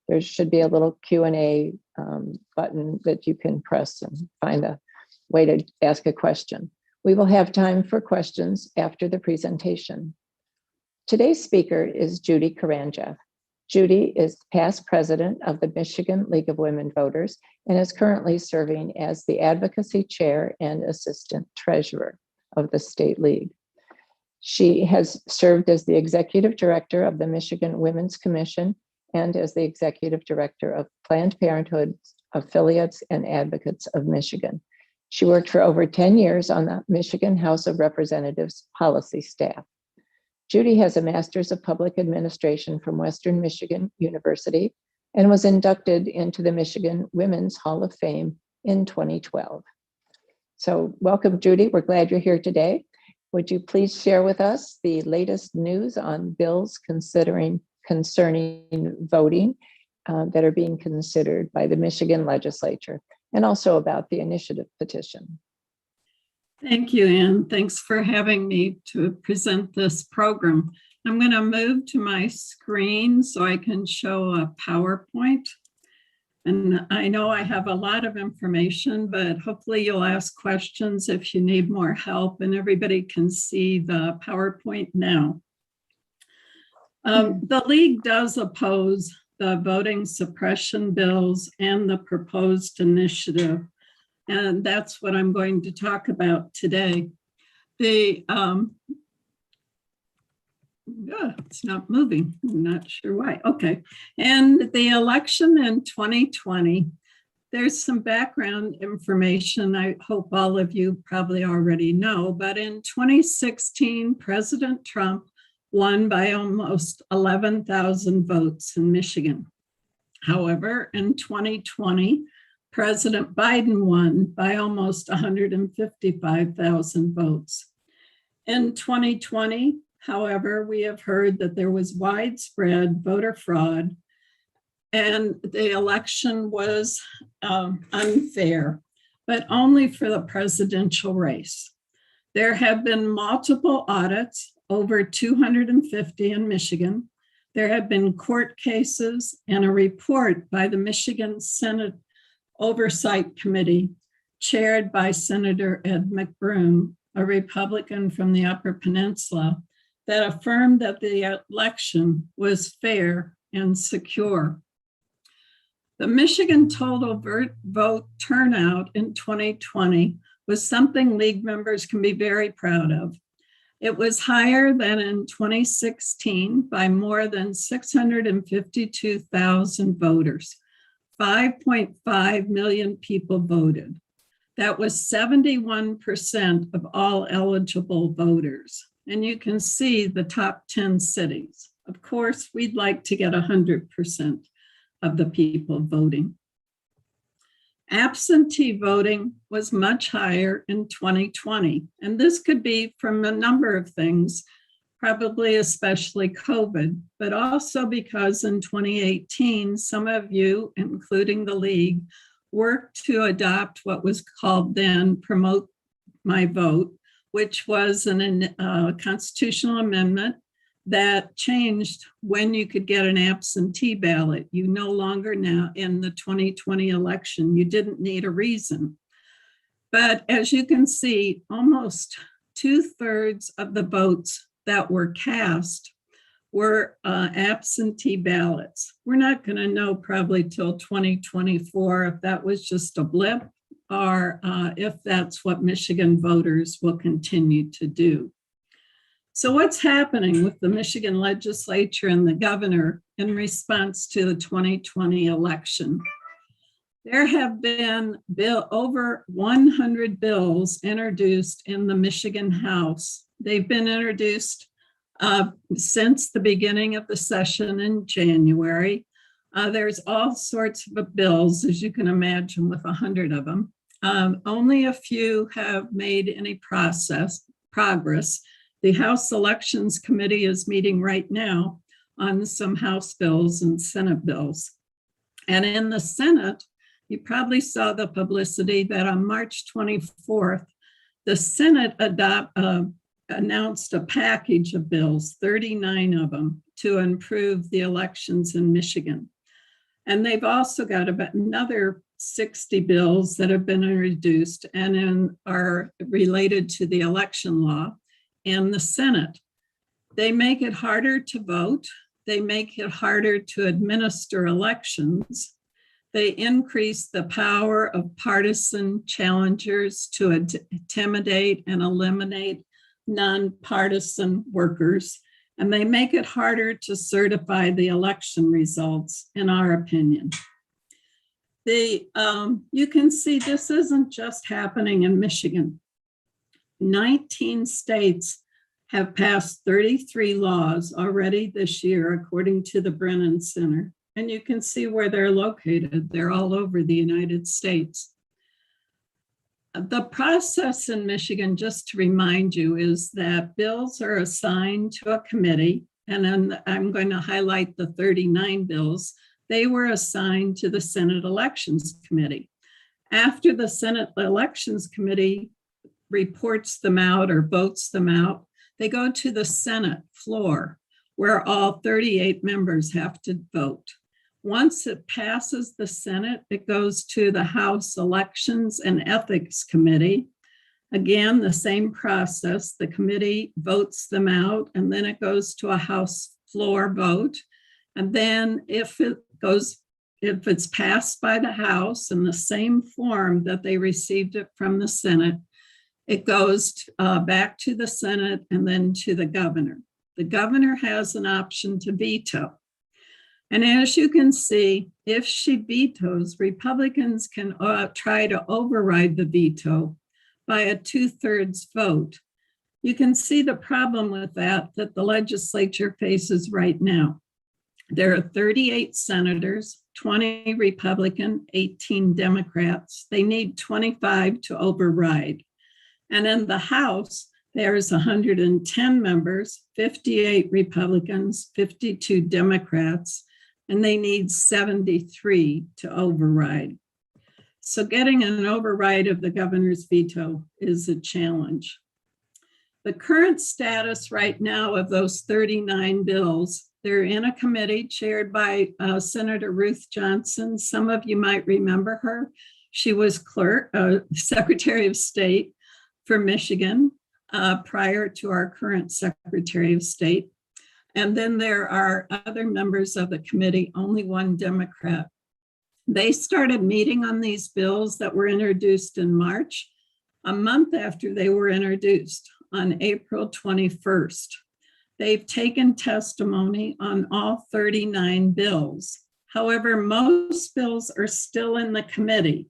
there should be a little Q&A button that you can press and find a way to ask a question. We will have time for questions after the presentation. Today's speaker is Judy Karangev. Judy is past president of the Michigan League of Women Voters and is currently serving as the advocacy chair and assistant treasurer of the state league. She has served as the executive director of the Michigan Women's Commission and as the executive director of Planned Parenthood Affiliates and Advocates of Michigan. She worked for over 10 years on the Michigan House of Representatives policy staff. Judy has a master's of public administration from Western Michigan University and was inducted into the Michigan Women's Hall of Fame in 2012. So welcome, Judy. We're glad you're here today. Would you please share with us the latest news on bills concerning voting that are being considered by the Michigan legislature, and also about the initiative petition? Thank you, Ann. Thanks for having me to present this program. I'm going to move to my screen so I can show a PowerPoint. And I know I have a lot of information, but hopefully you'll ask questions if you need more help, and everybody can see the PowerPoint now. The League does oppose the voting suppression bills and the proposed initiative, and that's what I'm going to talk about today. It's not moving. I'm not sure why. Okay. And the election in 2020, there's some background information I hope all of you probably already know, but in 2016, President Trump won by almost 11,000 votes in Michigan. However, in 2020, President Biden won by almost 155,000 votes. In 2020, however, we have heard that there was widespread voter fraud and the election was unfair, but only for the presidential race. There have been multiple audits, over 250 in Michigan. There have been court cases and a report by the Michigan Senate Oversight Committee, chaired by Senator Ed McMahon, a Republican from the Upper Peninsula, that affirmed that the election was fair and secure. The Michigan total vote turnout in 2020 was something League members can be very proud of. It was higher than in 2016 by more than 652,000 voters. 5.5 million people voted. That was 71% of all eligible voters. And you can see the top 10 cities. Of course, we'd like to get 100% of the people voting. Absentee voting was much higher in 2020. And this could be from a number of things, probably especially COVID, but also because in 2018, some of you, including the League, worked to adopt what was called then Promote My Vote, which was a constitutional amendment that changed when you could get an absentee ballot. You no longer now, in the 2020 election, you didn't need a reason. But as you can see, almost 2/3 of the votes that were cast were absentee ballots. We're not going to know probably till 2024 if that was just a blip or if that's what Michigan voters will continue to do. So what's happening with the Michigan legislature and the governor in response to the 2020 election? There have been over 100 bills introduced in the Michigan House. They've been introduced since the beginning of the session in January. There's all sorts of bills, as you can imagine, with 100 of them. Only a few have made any progress. The House Elections Committee is meeting right now on some House bills and Senate bills. And in the Senate, you probably saw the publicity that on March 24th, the Senate announced a package of bills, 39 of them, to improve the elections in Michigan. And they've also got about another 60 bills that have been introduced and are related to the election law in the Senate. They make it harder to vote. They make it harder to administer elections. They increase the power of partisan challengers to intimidate and eliminate nonpartisan workers. And they make it harder to certify the election results, in our opinion. You can see this isn't just happening in Michigan. 19 states have passed 33 laws already this year, according to the Brennan Center. And you can see where they're located. They're all over the United States. The process in Michigan, just to remind you, is that bills are assigned to a committee, and then I'm going to highlight the 39 bills. They were assigned to the Senate Elections Committee. After the Senate Elections Committee reports them out or votes them out, they go to the Senate floor, where all 38 members have to vote. Once it passes the Senate, it goes to the House Elections and Ethics Committee. Again, the same process. The committee votes them out, and then it goes to a House floor vote. And then if it's passed by the House in the same form that they received it from the Senate, it goes back to the Senate and then to the governor. The governor has an option to veto. And as you can see, if she vetoes, Republicans can try to override the veto by a 2/3 vote. You can see the problem with that the legislature faces right now. There are 38 senators, 20 Republican, 18 Democrats. They need 25 to override. And in the House, there's 110 members, 58 Republicans, 52 Democrats, and they need 73 to override. So getting an override of the governor's veto is a challenge. The current status right now of those 39 bills, they're in a committee chaired by Senator Ruth Johnson. Some of you might remember her. She was Secretary of State for Michigan prior to our current Secretary of State. And then there are other members of the committee, only one Democrat. They started meeting on these bills that were introduced in March, a month after they were introduced, on April 21st. They've taken testimony on all 39 bills. However, most bills are still in the committee.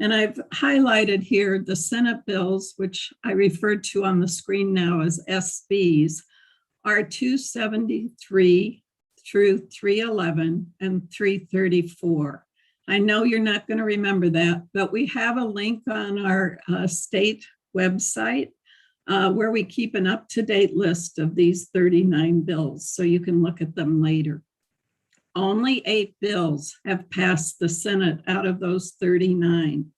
And I've highlighted here the Senate bills, which I refer to on the screen now as SBs, are 273 through 311 and 334. I know you're not going to remember that, but we have a link on our state website where we keep an up-to-date list of these 39 bills, so you can look at them later. Only 8 bills have passed the Senate out of those 39.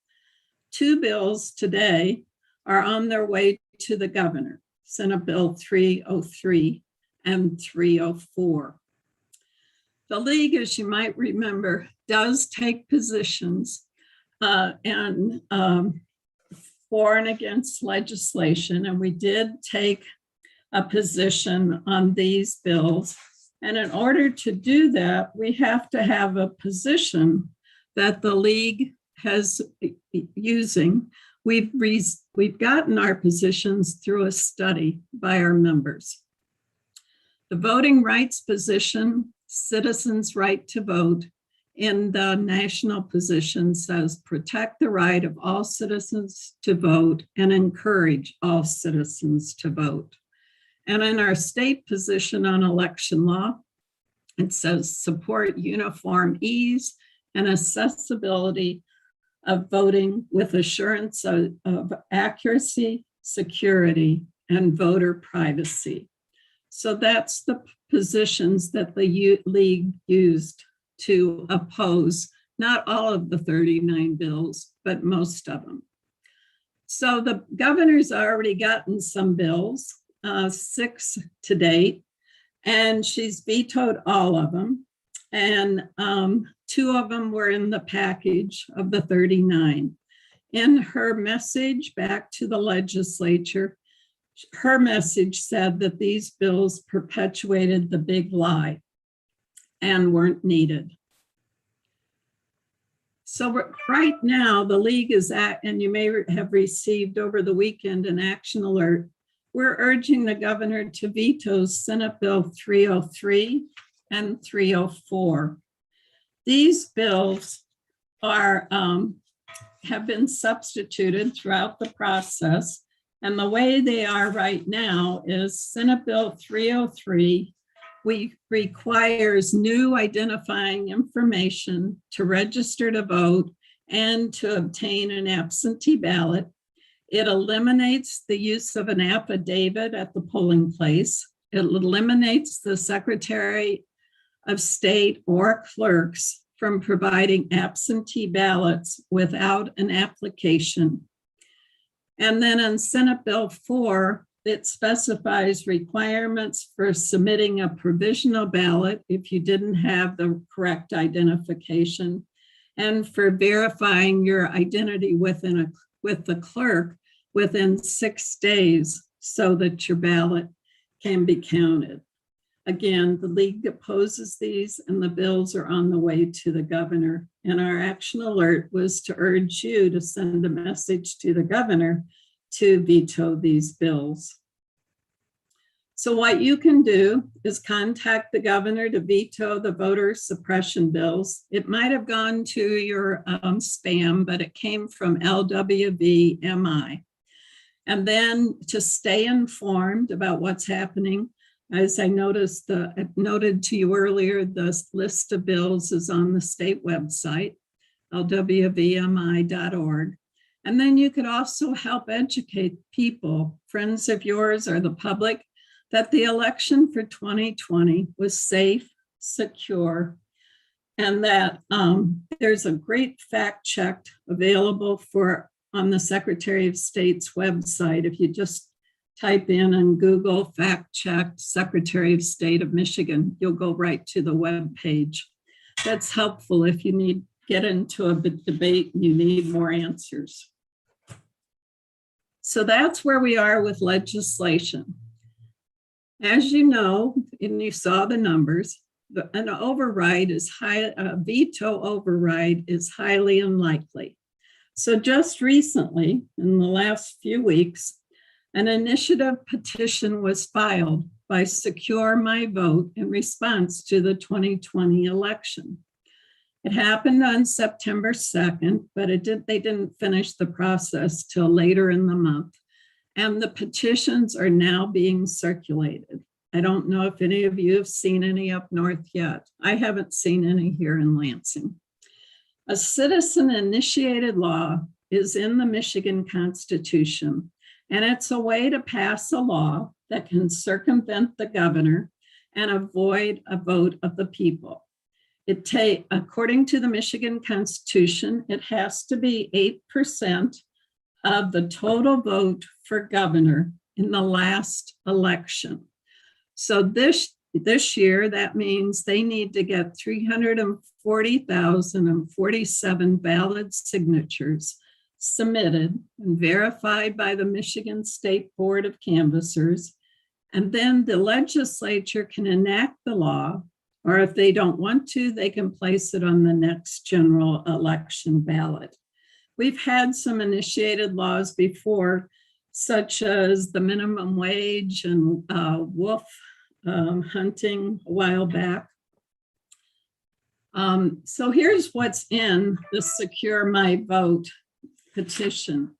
2 bills today are on their way to the governor, Senate Bill 303 and 304. The League, as you might remember, does take positions and for and against legislation, and we did take a position on these bills. And in order to do that, we have to have a position that the League has using. We've gotten our positions through a study by our members. The voting rights position, citizens' right to vote, in the national position says protect the right of all citizens to vote and encourage all citizens to vote. And in our state position on election law, it says support uniform ease and accessibility of voting with assurance of accuracy, security, and voter privacy. So that's the positions that the League used to oppose not all of the 39 bills, but most of them. So the governor's already gotten some bills, 6 to date, and she's vetoed all of them. And 2 of them were in the package of the 39. In her message back to the legislature, her message said that these bills perpetuated the big lie and weren't needed. So right now, the league is at, and you may have received over the weekend an action alert. We're urging the governor to veto Senate Bill 303 and 304. These bills are have been substituted throughout the process. And the way they are right now is Senate Bill 303 requires new identifying information to register to vote and to obtain an absentee ballot. It eliminates the use of an affidavit at the polling place. It eliminates the Secretary of State or clerks from providing absentee ballots without an application. And then in Senate Bill 4, it specifies requirements for submitting a provisional ballot if you didn't have the correct identification, and for verifying your identity with the clerk within 6 days so that your ballot can be counted. Again, the league opposes these and the bills are on the way to the governor. And our action alert was to urge you to send a message to the governor to veto these bills. So what you can do is contact the governor to veto the voter suppression bills. It might have gone to your spam, but it came from LWVMI. And then to stay informed about what's happening, as I noted to you earlier, the list of bills is on the state website, lwvmi.org. And then you could also help educate people, friends of yours or the public, that the election for 2020 was safe, secure, and that there's a great fact check available on the Secretary of State's website. If you just type in and Google fact check Secretary of State of Michigan, you'll go right to the web page. That's helpful if you get into a debate and you need more answers. So that's where we are with legislation. As you know, and you saw the numbers, a veto override is highly unlikely. So just recently, in the last few weeks, an initiative petition was filed by Secure My Vote in response to the 2020 election. It happened on September 2nd, but they didn't finish the process till later in the month. And the petitions are now being circulated. I don't know if any of you have seen any up north yet. I haven't seen any here in Lansing. A citizen-initiated law is in the Michigan Constitution, and it's a way to pass a law that can circumvent the governor and avoid a vote of the people. According to the Michigan Constitution, it has to be 8% of the total vote for governor in the last election. So this year, that means they need to get 340,047 valid signatures submitted and verified by the Michigan State Board of Canvassers. And then the legislature can enact the law, or if they don't want to, they can place it on the next general election ballot. We've had some initiated laws before, such as the minimum wage and wolf hunting a while back. So here's what's in the Secure My Vote petition.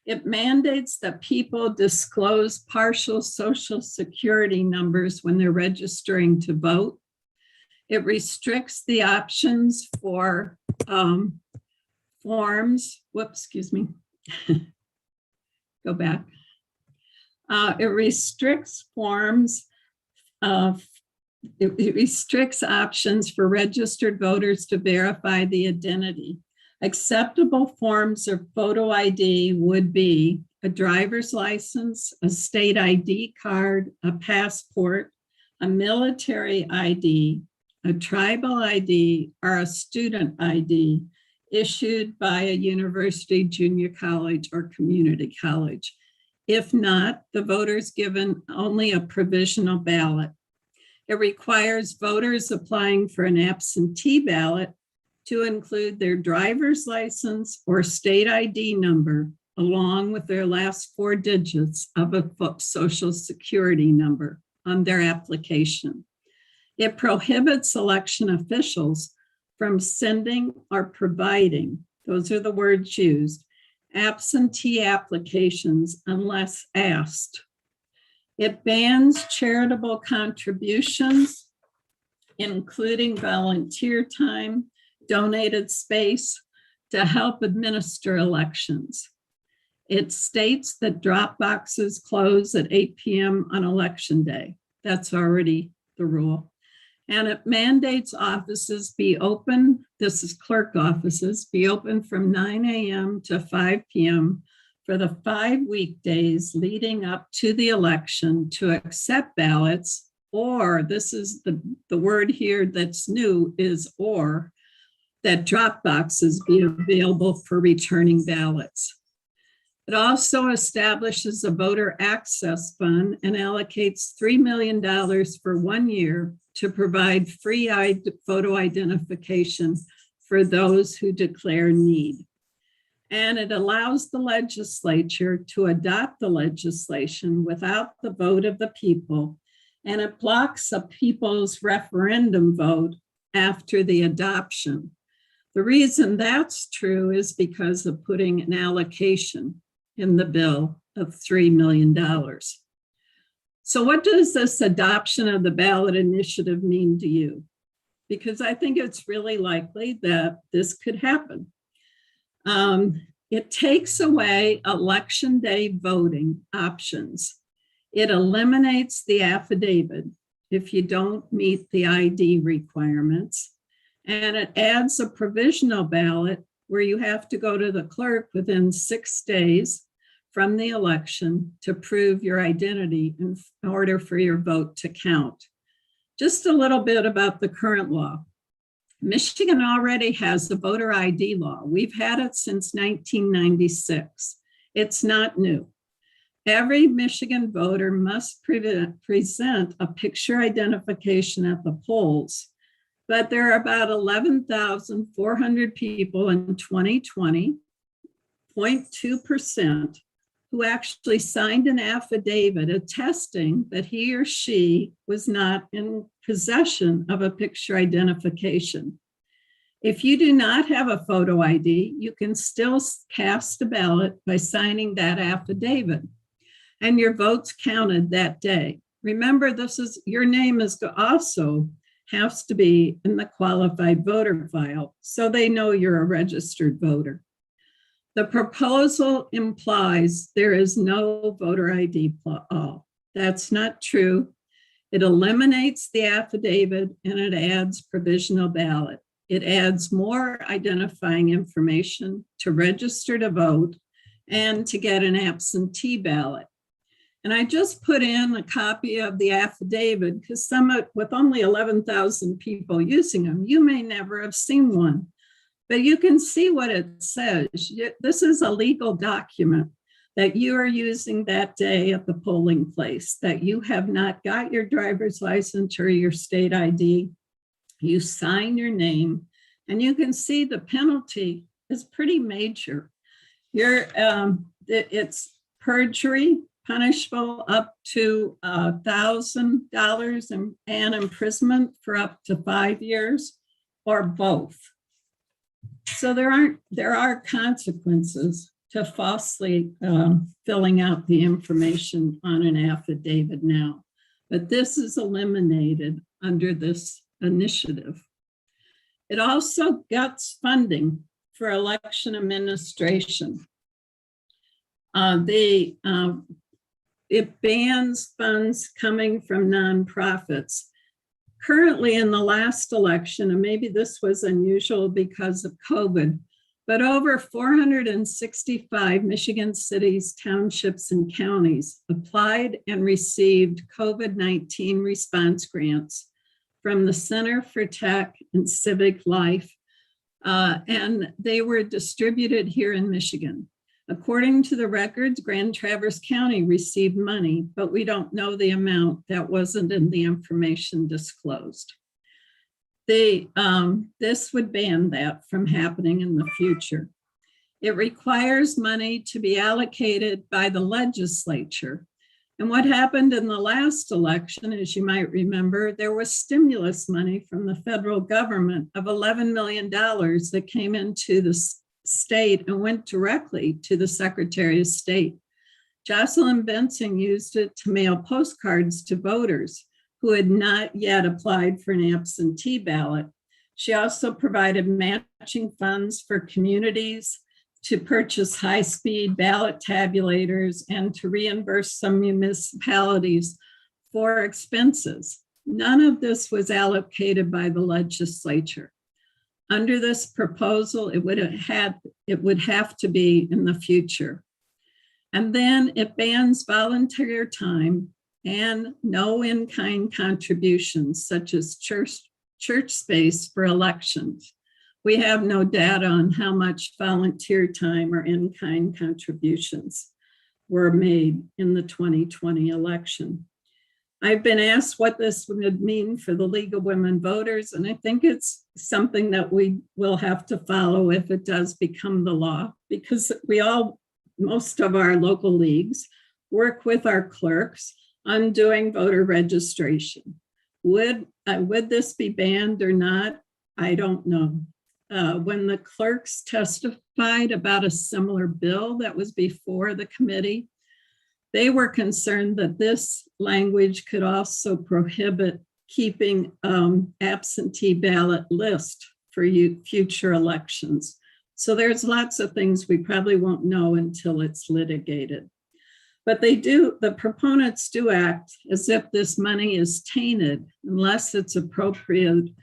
It mandates that people disclose partial Social Security numbers when they're registering to vote. It restricts the options for forms. Whoops, excuse me. Go back. It restricts forms. It restricts options for registered voters to verify the identity. Acceptable forms of photo ID would be a driver's license, a state ID card, a passport, a military ID, a tribal ID, or a student ID issued by a university, junior college, or community college. If not, the voter is given only a provisional ballot. It requires voters applying for an absentee ballot to include their driver's license or state ID number, along with their last 4 digits of a social security number on their application. It prohibits election officials from sending or providing, those are the words used, absentee applications unless asked. It bans charitable contributions, including volunteer time, donated space to help administer elections. It states that drop boxes close at 8 p.m. on election day. That's already the rule. And it mandates offices be open, this is clerk offices, be open from 9 a.m. to 5 p.m. for the 5 weekdays leading up to the election to accept ballots, or this is the word here that's new is or, that drop boxes be available for returning ballots. It also establishes a voter access fund and allocates $3 million for 1 year to provide free photo identification for those who declare need. And it allows the legislature to adopt the legislation without the vote of the people, and it blocks a people's referendum vote after the adoption. The reason that's true is because of putting an allocation in the bill of $3 million. So what does this adoption of the ballot initiative mean to you? Because I think it's really likely that this could happen. It takes away election day voting options. It eliminates the affidavit if you don't meet the ID requirements. And it adds a provisional ballot where you have to go to the clerk within 6 days from the election to prove your identity in order for your vote to count. Just a little bit about the current law. Michigan already has a voter ID law. We've had it since 1996. It's not new. Every Michigan voter must present a picture identification at the polls, but there are about 11,400 people in 2020, 0.2%, who actually signed an affidavit attesting that he or she was not in possession of a picture identification. If you do not have a photo ID, you can still cast a ballot by signing that affidavit, and your vote's counted that day. Remember, your name is also has to be in the qualified voter file, so they know you're a registered voter. The proposal implies there is no voter ID law. That's not true. It eliminates the affidavit and it adds provisional ballot. It adds more identifying information to register to vote and to get an absentee ballot. And I just put in a copy of the affidavit because with only 11,000 people using them, you may never have seen one. But you can see what it says. This is a legal document that you are using that day at the polling place, that you have not got your driver's license or your state ID. You sign your name, and you can see the penalty is pretty major. It's perjury, punishable up to $1,000 and imprisonment for up to 5 years, or both. So there are consequences to falsely filling out the information on an affidavit now, but this is eliminated under this initiative. It also guts funding for election administration. It bans funds coming from nonprofits. Currently in the last election, and maybe this was unusual because of COVID, but over 465 Michigan cities, townships, and counties applied and received COVID-19 response grants from the Center for Tech and Civic Life, and they were distributed here in Michigan. According to the records, Grand Traverse County received money, but we don't know the amount. That wasn't in the information disclosed. This would ban that from happening in the future. It requires money to be allocated by the legislature. And what happened in the last election, as you might remember, there was stimulus money from the federal government of $11 million that came into the state and went directly to the Secretary of State. Jocelyn Benson used it to mail postcards to voters who had not yet applied for an absentee ballot. She also provided matching funds for communities to purchase high-speed ballot tabulators and to reimburse some municipalities for expenses. None of this was allocated by the legislature. Under this proposal, it would have to be in the future. And then it bans volunteer time and no in-kind contributions, such as church space for elections. We have no data on how much volunteer time or in-kind contributions were made in the 2020 election. I've been asked what this would mean for the League of Women Voters, and I think it's something that we will have to follow if it does become the law, because most of our local leagues work with our clerks on doing voter registration. Would this be banned or not? I don't know. When the clerks testified about a similar bill that was before the committee, they were concerned that this language could also prohibit keeping absentee ballot list for future elections. So there's lots of things we probably won't know until it's litigated. But the proponents do act as if this money is tainted unless it's appropriated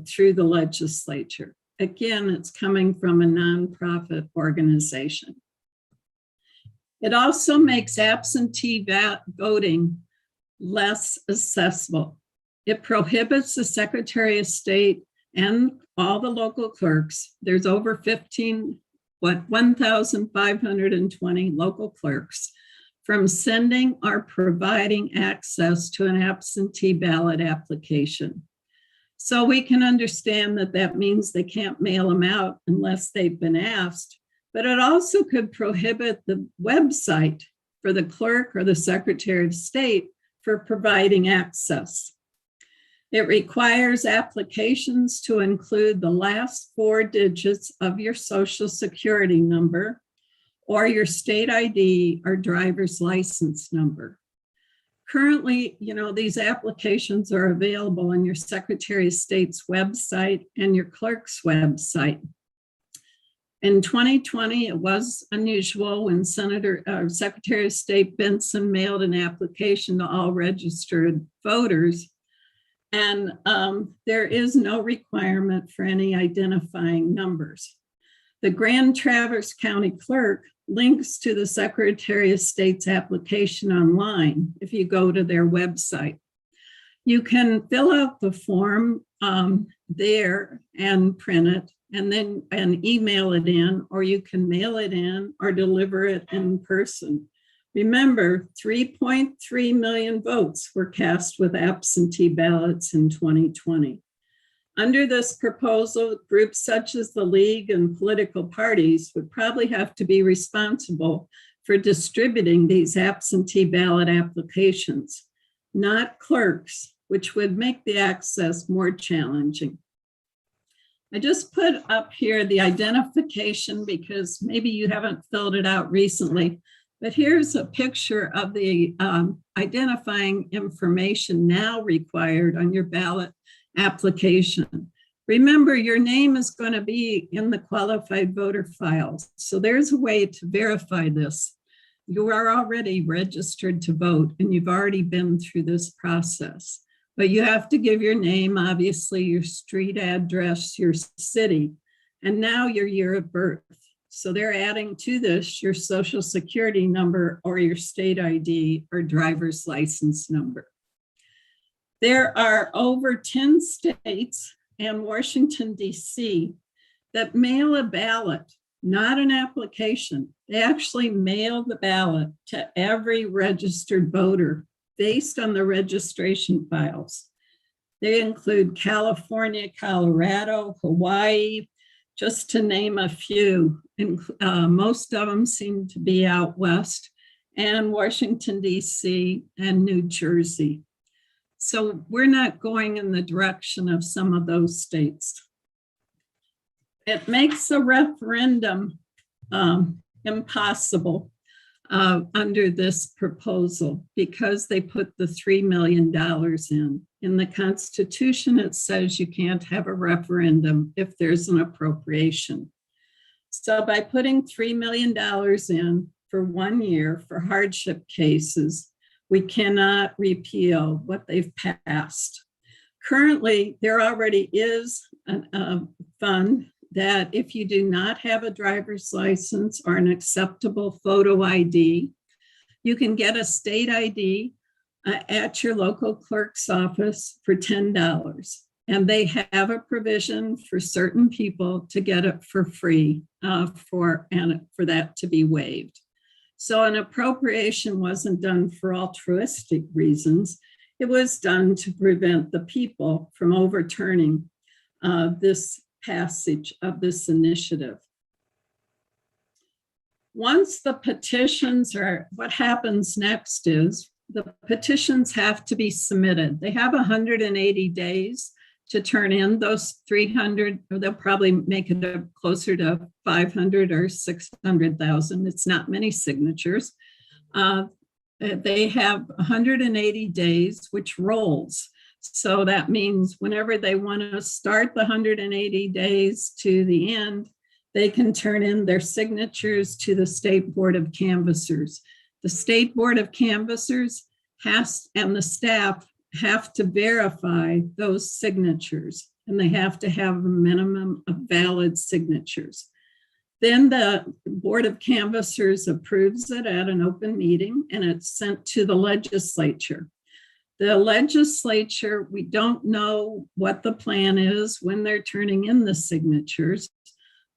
through the legislature. Again, it's coming from a nonprofit organization. It also makes absentee voting less accessible. It prohibits the Secretary of State and all the local clerks. There's over 1,520 local clerks from sending or providing access to an absentee ballot application. So we can understand that that means they can't mail them out unless they've been asked, but it also could prohibit the website for the clerk or the Secretary of State for providing access. It requires applications to include the last 4 digits of your Social Security number or your state ID or driver's license number. Currently, these applications are available on your Secretary of State's website and your clerk's website. In 2020, it was unusual when Secretary of State Benson mailed an application to all registered voters. And there is no requirement for any identifying numbers. The Grand Traverse County Clerk links to the Secretary of State's application online if you go to their website. You can fill out the form there and print it and email it in, or you can mail it in or deliver it in person. Remember, 3.3 million votes were cast with absentee ballots in 2020. Under this proposal, groups such as the League and political parties would probably have to be responsible for distributing these absentee ballot applications, not clerks, which would make the access more challenging. I just put up here the identification because maybe you haven't filled it out recently, but here's a picture of the identifying information now required on your ballot application. Remember, your name is going to be in the qualified voter files. So there's a way to verify this. You are already registered to vote and you've already been through this process, but you have to give your name, obviously your street address, your city, and now your year of birth. So they're adding to this your Social Security number or your state ID or driver's license number. There are over 10 states and Washington, D.C. that mail a ballot, not an application. They actually mail the ballot to every registered voter based on the registration files. They include California, Colorado, Hawaii, just to name a few. And most of them seem to be out west, and Washington, D.C. and New Jersey. So we're not going in the direction of some of those states. It makes a referendum impossible under this proposal because they put the $3 million in. In the Constitution, it says you can't have a referendum if there's an appropriation. So by putting $3 million in for 1 year for hardship cases, we cannot repeal what they've passed. Currently, there already is a fund that if you do not have a driver's license or an acceptable photo ID, you can get a state ID at your local clerk's office for $10. And they have a provision for certain people to get it for free for that to be waived. So an appropriation wasn't done for altruistic reasons. It was done to prevent the people from overturning this passage of this initiative. Once the petitions are, what happens next is the petitions have to be submitted. They have 180 days to turn in those 300, or they'll probably make it closer to 500 or 600,000. It's not many signatures. They have 180 days, which rolls. So that means whenever they want to start the 180 days to the end, they can turn in their signatures to the State Board of Canvassers. The State Board of Canvassers and the staff have to verify those signatures, and they have to have a minimum of valid signatures. Then the Board of Canvassers approves it at an open meeting, and it's sent to the legislature. The legislature, we don't know what the plan is when they're turning in the signatures,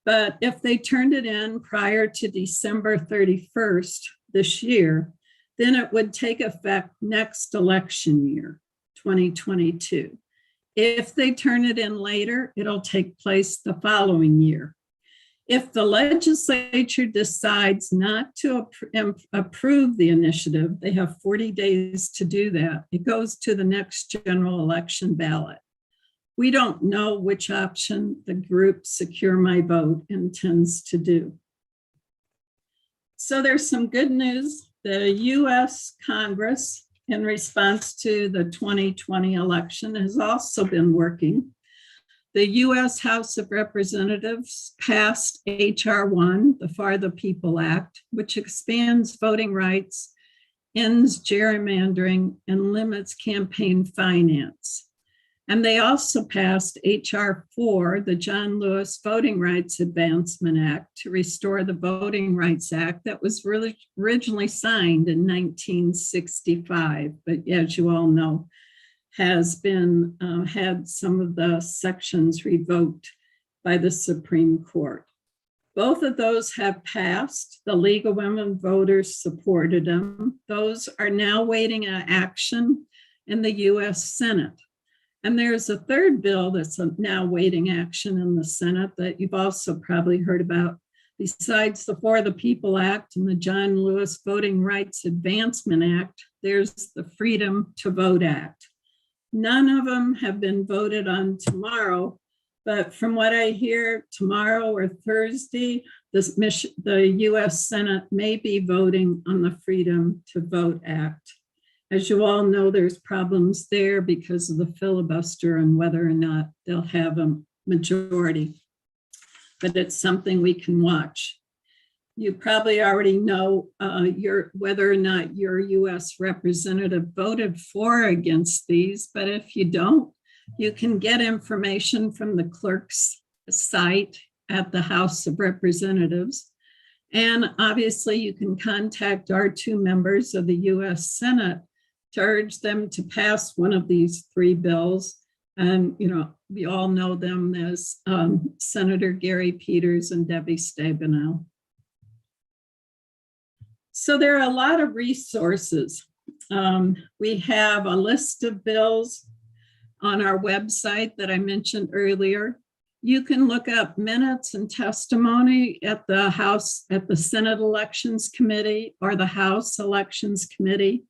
but if they turned it in prior to December 31st this year, then it would take effect next election year, 2022. If they turn it in later, it'll take place the following year. If the legislature decides not to approve the initiative, they have 40 days to do that. It goes to the next general election ballot. We don't know which option the group Secure My Vote intends to do. So there's some good news. The US Congress, in response to the 2020 election, has also been working. The US House of Representatives passed H.R. 1, the For the People Act, which expands voting rights, ends gerrymandering, and limits campaign finance. And they also passed H.R. 4, the John Lewis Voting Rights Advancement Act, to restore the Voting Rights Act that was really originally signed in 1965, but as you all know, has been had some of the sections revoked by the Supreme Court. Both of those have passed. The League of Women Voters supported them. Those are now waiting action in the US Senate. And there's a third bill that's now waiting action in the Senate that you've also probably heard about. Besides the For the People Act and the John Lewis Voting Rights Advancement Act, there's the Freedom to Vote Act. None of them have been voted on tomorrow, but from what I hear, tomorrow or Thursday, the US Senate may be voting on the Freedom to Vote Act. As you all know, there's problems there because of the filibuster and whether or not they'll have a majority, but it's something we can watch. You probably already know whether or not your US representative voted for or against these, but if you don't, you can get information from the clerk's site at the House of Representatives. And obviously you can contact our two members of the US Senate to urge them to pass one of these three bills. And, we all know them as Senator Gary Peters and Debbie Stabenow. So there are a lot of resources. We have a list of bills on our website that I mentioned earlier. You can look up minutes and testimony at the Senate Elections Committee or the House Elections Committee.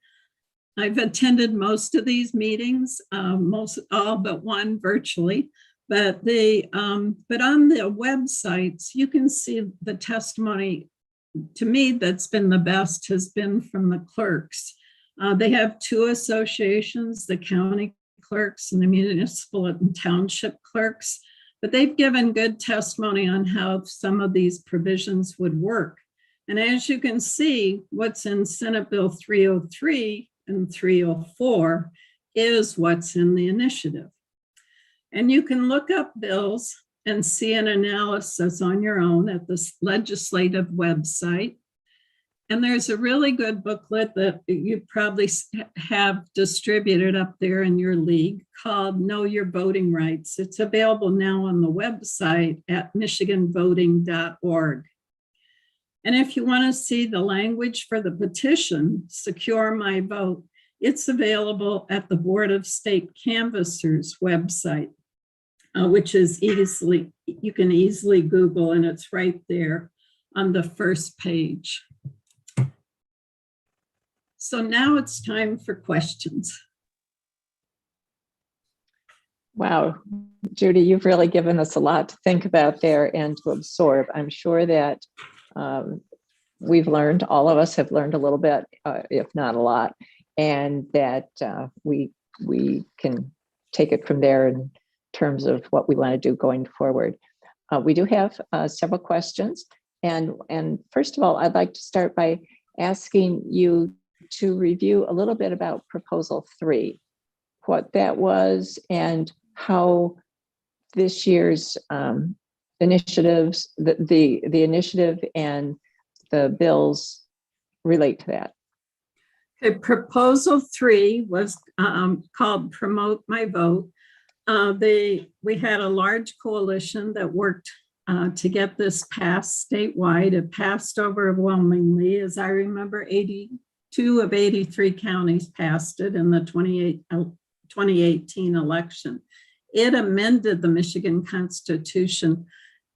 I've attended most of these meetings, all but one virtually, but on the websites, you can see the testimony. To me, that's been the best has been from the clerks. They have two associations, the county clerks and the municipal and township clerks, but they've given good testimony on how some of these provisions would work. And as you can see, what's in Senate Bill 303 and 304 is what's in the initiative. And you can look up bills and see an analysis on your own at the legislative website. And there's a really good booklet that you probably have distributed up there in your league called Know Your Voting Rights. It's available now on the website at michiganvoting.org. And if you want to see the language for the petition, Secure My Vote, it's available at the Board of State Canvassers website, which is you can easily Google, and it's right there on the first page. So now it's time for questions. Wow, Judy, you've really given us a lot to think about there and to absorb. I'm sure that we've learned, all of us have learned a little bit, if not a lot, and that we can take it from there in terms of what we want to do going forward. We do have several questions. And first of all, I'd like to start by asking you to review a little bit about Proposal 3, what that was and how this year's initiatives, the initiative and the bills relate to that. Okay, Proposal 3 was called Promote My Vote. We had a large coalition that worked to get this passed statewide. It passed overwhelmingly. As I remember, 82 of 83 counties passed it in the 2018 election. It amended the Michigan Constitution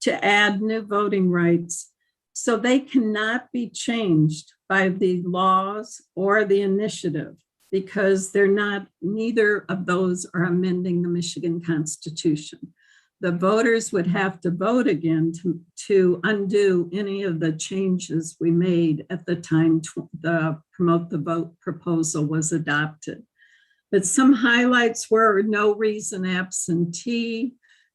to add new voting rights, so they cannot be changed by the laws or the initiative because neither of those are amending the Michigan Constitution. The voters would have to vote again to undo any of the changes we made at the time the Promote the Vote proposal was adopted. But some highlights were no reason absentee,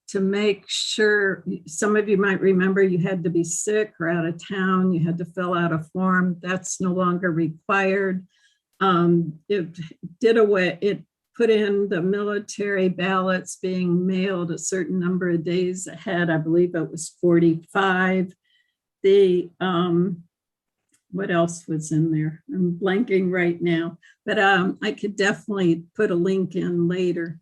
to make sure, some of you might remember you had to be sick or out of town, you had to fill out a form. That's no longer required. It put in the military ballots being mailed a certain number of days ahead. I believe it was 45. What else was in there? I'm blanking right now, but I could definitely put a link in later.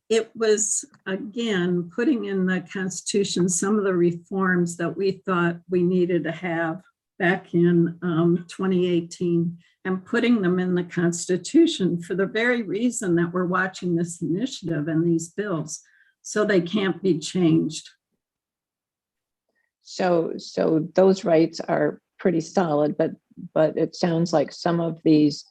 It was, again, putting in the Constitution some of the reforms that we thought we needed to have back in 2018 and putting them in the Constitution for the very reason that we're watching this initiative and these bills, so they can't be changed. So those rights are pretty solid, but it sounds like some of these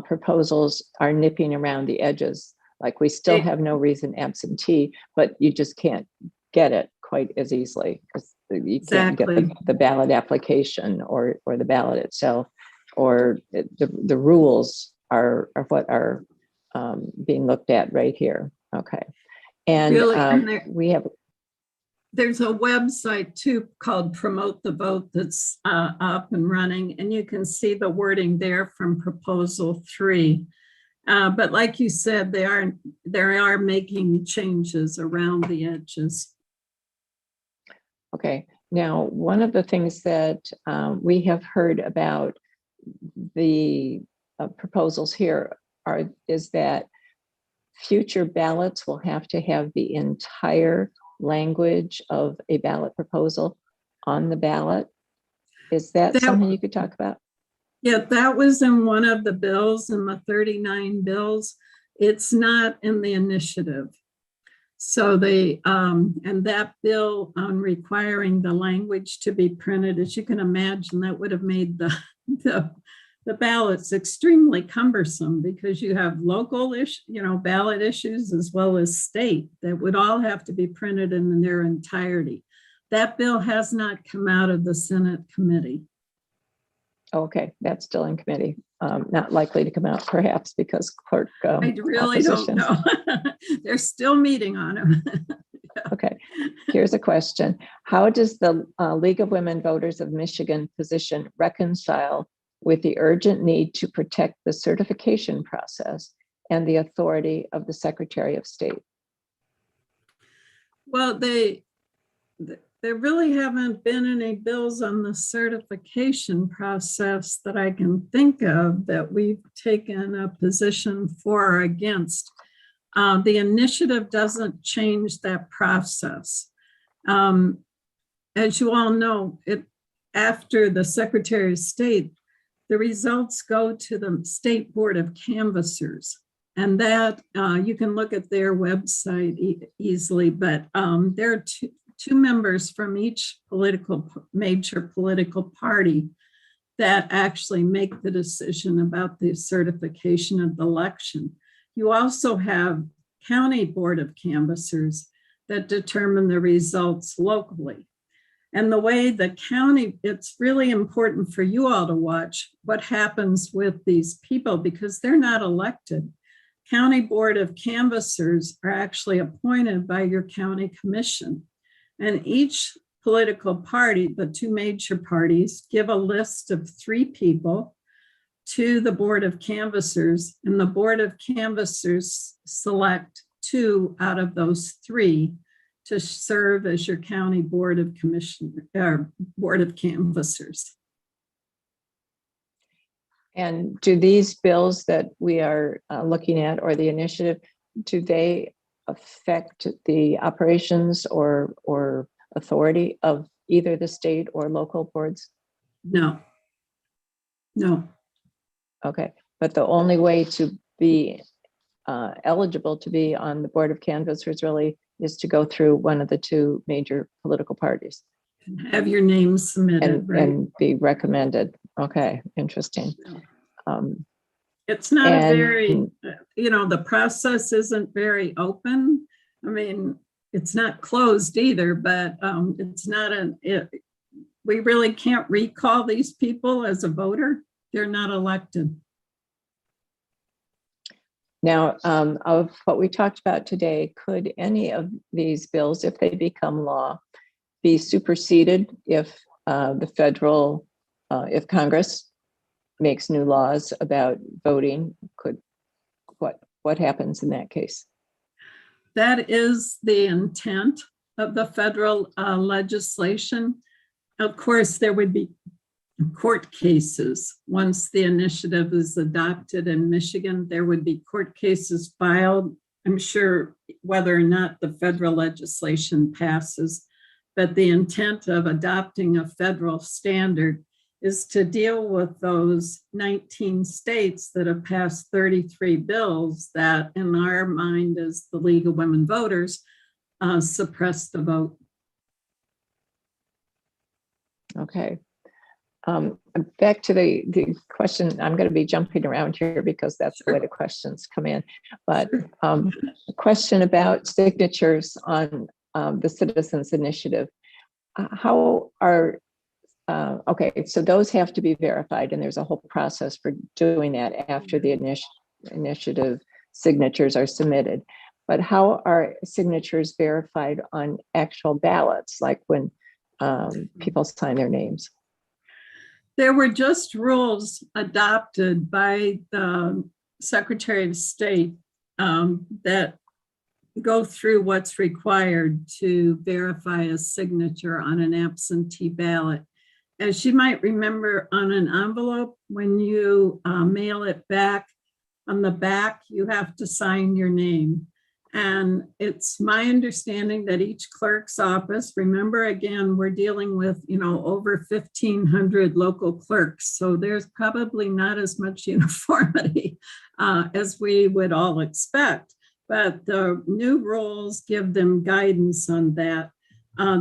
proposals are nipping around the edges. Like we still have no reason absentee, but you just can't get it quite as easily because you can't get the ballot application or the ballot itself, or the rules are what are being looked at right here. Okay, and really, there's a website too called Promote the Vote that's up and running, and you can see the wording there from Proposal 3. But like you said, they are making changes around the edges. Okay. Now, one of the things that we have heard about the proposals here is that future ballots will have to have the entire language of a ballot proposal on the ballot. Is that something you could talk about? Yeah, that was in one of the bills, in the 39 bills. It's not in the initiative. So and that bill on requiring the language to be printed, as you can imagine, that would have made the ballots extremely cumbersome, because you have local ballot issues as well as state that would all have to be printed in their entirety. That bill has not come out of the Senate committee. Okay, that's still in committee. Not likely to come out, perhaps, because clerk I really don't know. They're still meeting on them. Okay, here's a question. How does the League of Women Voters of Michigan position reconcile with the urgent need to protect the certification process and the authority of the Secretary of State? Well, there really haven't been any bills on the certification process that I can think of that we've taken a position for or against. The initiative doesn't change that process. As you all know, after the Secretary of State, the results go to the State Board of Canvassers. And that you can look at their website easily, but there are two members from each major political party that actually make the decision about the certification of the election. You also have county board of canvassers that determine the results locally. And the way the county, it's really important for you all to watch what happens with these people, because they're not elected. County board of canvassers are actually appointed by your county commission. And each political party, the two major parties, give a list of 3 people to the Board of Canvassers, and the Board of Canvassers select 2 out of those 3 to serve as your county Board of Canvassers. And do these bills that we are looking at, or the initiative, do they affect the operations or authority of either the state or local boards? No. Okay, but the only way to be eligible to be on the Board of Canvassers really is to go through one of the 2 major political parties. Have your name submitted, right? And be recommended. Okay, interesting. It's not a very, the process isn't very open. I mean, it's not closed either, but it's not we really can't recall these people as a voter. They're not elected. Now, of what we talked about today, could any of these bills, if they become law, be superseded if if Congress makes new laws about voting? What happens in that case? That is the intent of the federal legislation. Of course, there would be court cases. Once the initiative is adopted in Michigan, there would be court cases filed. I'm sure whether or not the federal legislation passes, but the intent of adopting a federal standard is to deal with those 19 states that have passed 33 bills that, in our mind as the League of Women Voters, suppress the vote. Okay. Back to the question. I'm going to be jumping around here because that's the way the questions come in. But a question about signatures on the Citizens Initiative. How are okay, so those have to be verified, and there's a whole process for doing that after the initiative signatures are submitted. But how are signatures verified on actual ballots, like when people sign their names? There were just rules adopted by the Secretary of State that go through what's required to verify a signature on an absentee ballot. as you might remember, on an envelope, when you mail it back, on the back, you have to sign your name. And it's my understanding that each clerk's office, remember, again, we're dealing with, over 1,500 local clerks. So there's probably not as much uniformity as we would all expect. But the new rules give them guidance on that.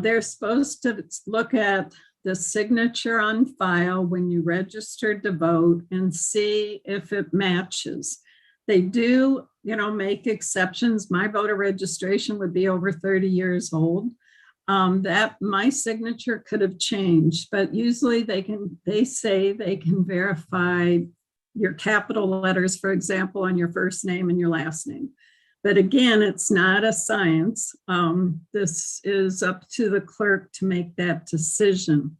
They're supposed to look at the signature on file when you registered to vote and see if it matches. They do, make exceptions. My voter registration would be over 30 years old. That my signature could have changed, but usually they say they can verify your capital letters, for example, on your first name and your last name. But again, it's not a science. This is up to the clerk to make that decision.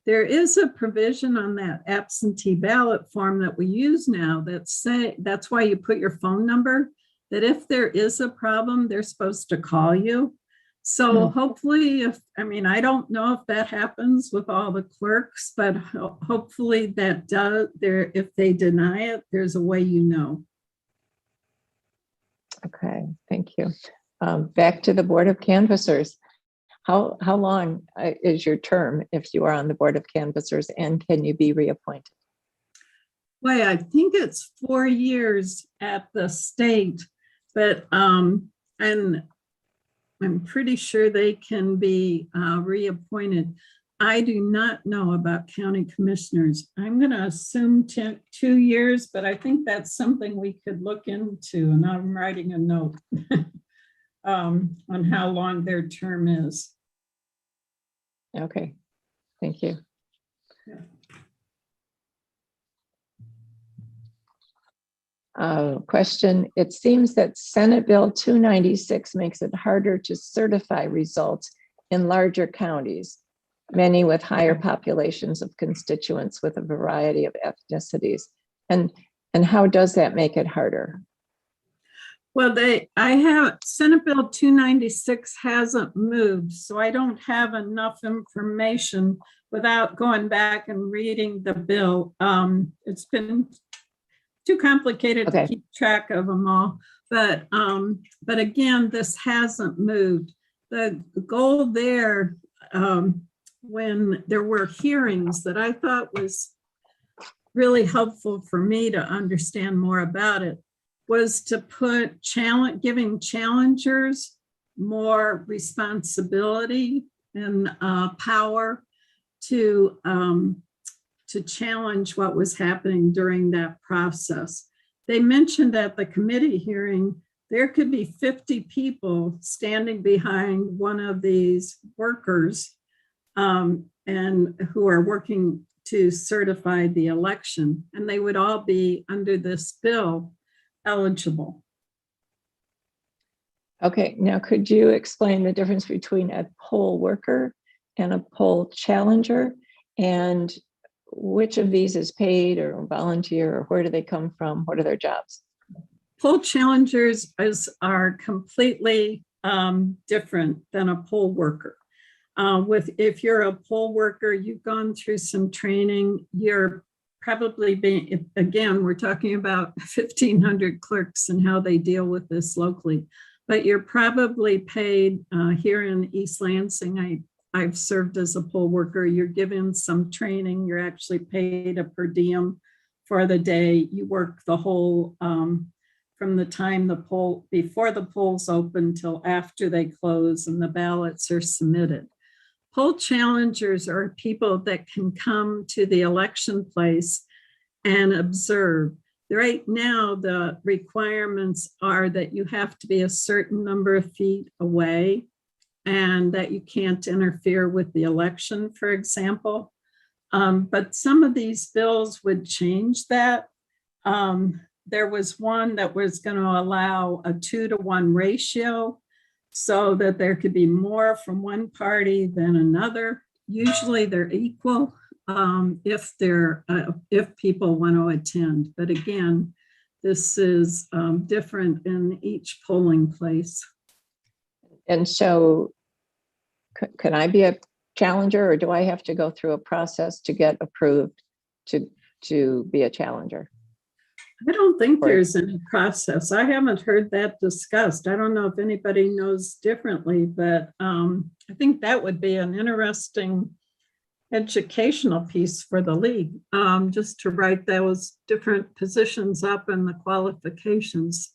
There is a provision on that absentee ballot form that we use now that's why you put your phone number, that if there is a problem, they're supposed to call you. So hopefully I don't know if that happens with all the clerks, but hopefully that does. If they deny it, there's a way Okay, thank you. Back to the Board of Canvassers. How long is your term if you are on the Board of Canvassers, and can you be reappointed? Well, I think it's 4 years at the state, but and I'm pretty sure they can be reappointed. I do not know about county commissioners. I'm going to assume 2 years, but I think that's something we could look into, and I'm writing a note on how long their term is. Okay, thank you. Question, it seems that Senate Bill 296 makes it harder to certify results in larger counties, many with higher populations of constituents with a variety of ethnicities. And how does that make it harder? Well, Senate Bill 296 hasn't moved, so I don't have enough information without going back and reading the bill. It's been too complicated to keep track of them all. But again, this hasn't moved. The goal there, when there were hearings that I thought was really helpful for me to understand more about it, was to put giving challengers more responsibility and power to challenge what was happening during that process. They mentioned at the committee hearing, there could be 50 people standing behind one of these workers and who are working to certify the election, and they would all be under this bill eligible. Okay, now could you explain the difference between a poll worker and a poll challenger, and which of these is paid or volunteer, or where do they come from? What are their jobs? Poll challengers are completely different than a poll worker. If you're a poll worker, you've gone through some training, you're probably being, again, we're talking about 1,500 clerks and how they deal with this locally, but you're probably paid here in East Lansing. I've served as a poll worker. You're given some training. You're actually paid a per diem for the day. You work the whole, from the time before the polls open till after they close and the ballots are submitted. Poll challengers are people that can come to the election place and observe. Right now, the requirements are that you have to be a certain number of feet away and that you can't interfere with the election, for example. But some of these bills would change that. There was one that was going to allow a 2-to-1 ratio, so that there could be more from one party than another. Usually they're equal if people want to attend. But again, this is different in each polling place. And so can I be a challenger, or do I have to go through a process to get approved to be a challenger? I don't think Or- there's any process. I haven't heard that discussed. I don't know if anybody knows differently, but I think that would be an interesting educational piece for the league, just to write those different positions up and the qualifications.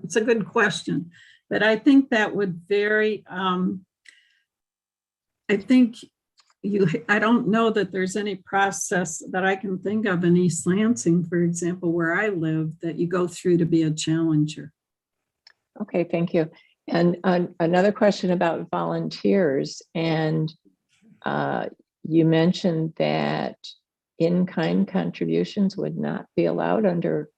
It's a good question, but I think that would vary. I think I don't know that there's any process that I can think of in East Lansing, for example, where I live, that you go through to be a challenger. Okay, thank you. And another question about volunteers, and you mentioned that in-kind contributions would not be allowed under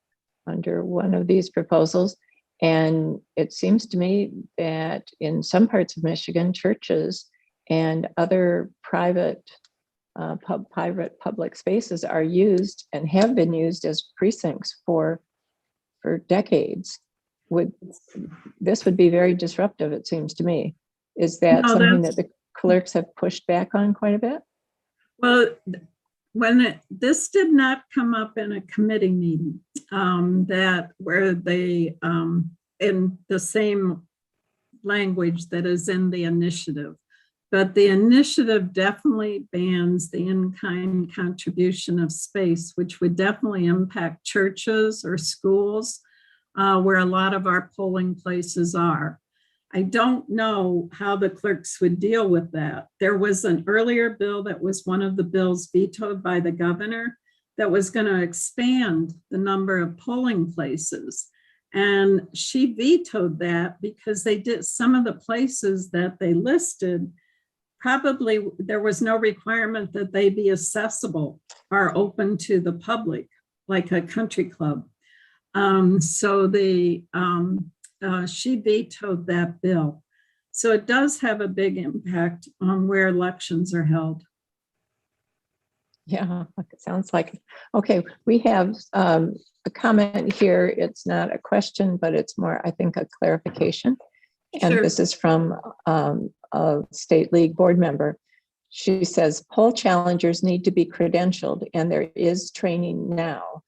one of these proposals. And it seems to me that in some parts of Michigan, churches and other private public spaces are used and have been used as precincts for decades. This would be very disruptive, it seems to me. Is that something that the clerks have pushed back on quite a bit? Well, this did not come up in a committee meeting, where they in the same language that is in the initiative. But the initiative definitely bans the in-kind contribution of space, which would definitely impact churches or schools, where a lot of our polling places are. I don't know how the clerks would deal with that. There was an earlier bill that was one of the bills vetoed by the governor that was going to expand the number of polling places. And she vetoed that because they did some of the places that they listed, probably there was no requirement that they be accessible or open to the public, like a country club. She vetoed that bill. So it does have a big impact on where elections are held. Yeah, it sounds like, okay, we have a comment here. It's not a question, but it's more, I think, a clarification. And Sure. this is from a state league board member. She says, poll challengers need to be credentialed, and there is training now.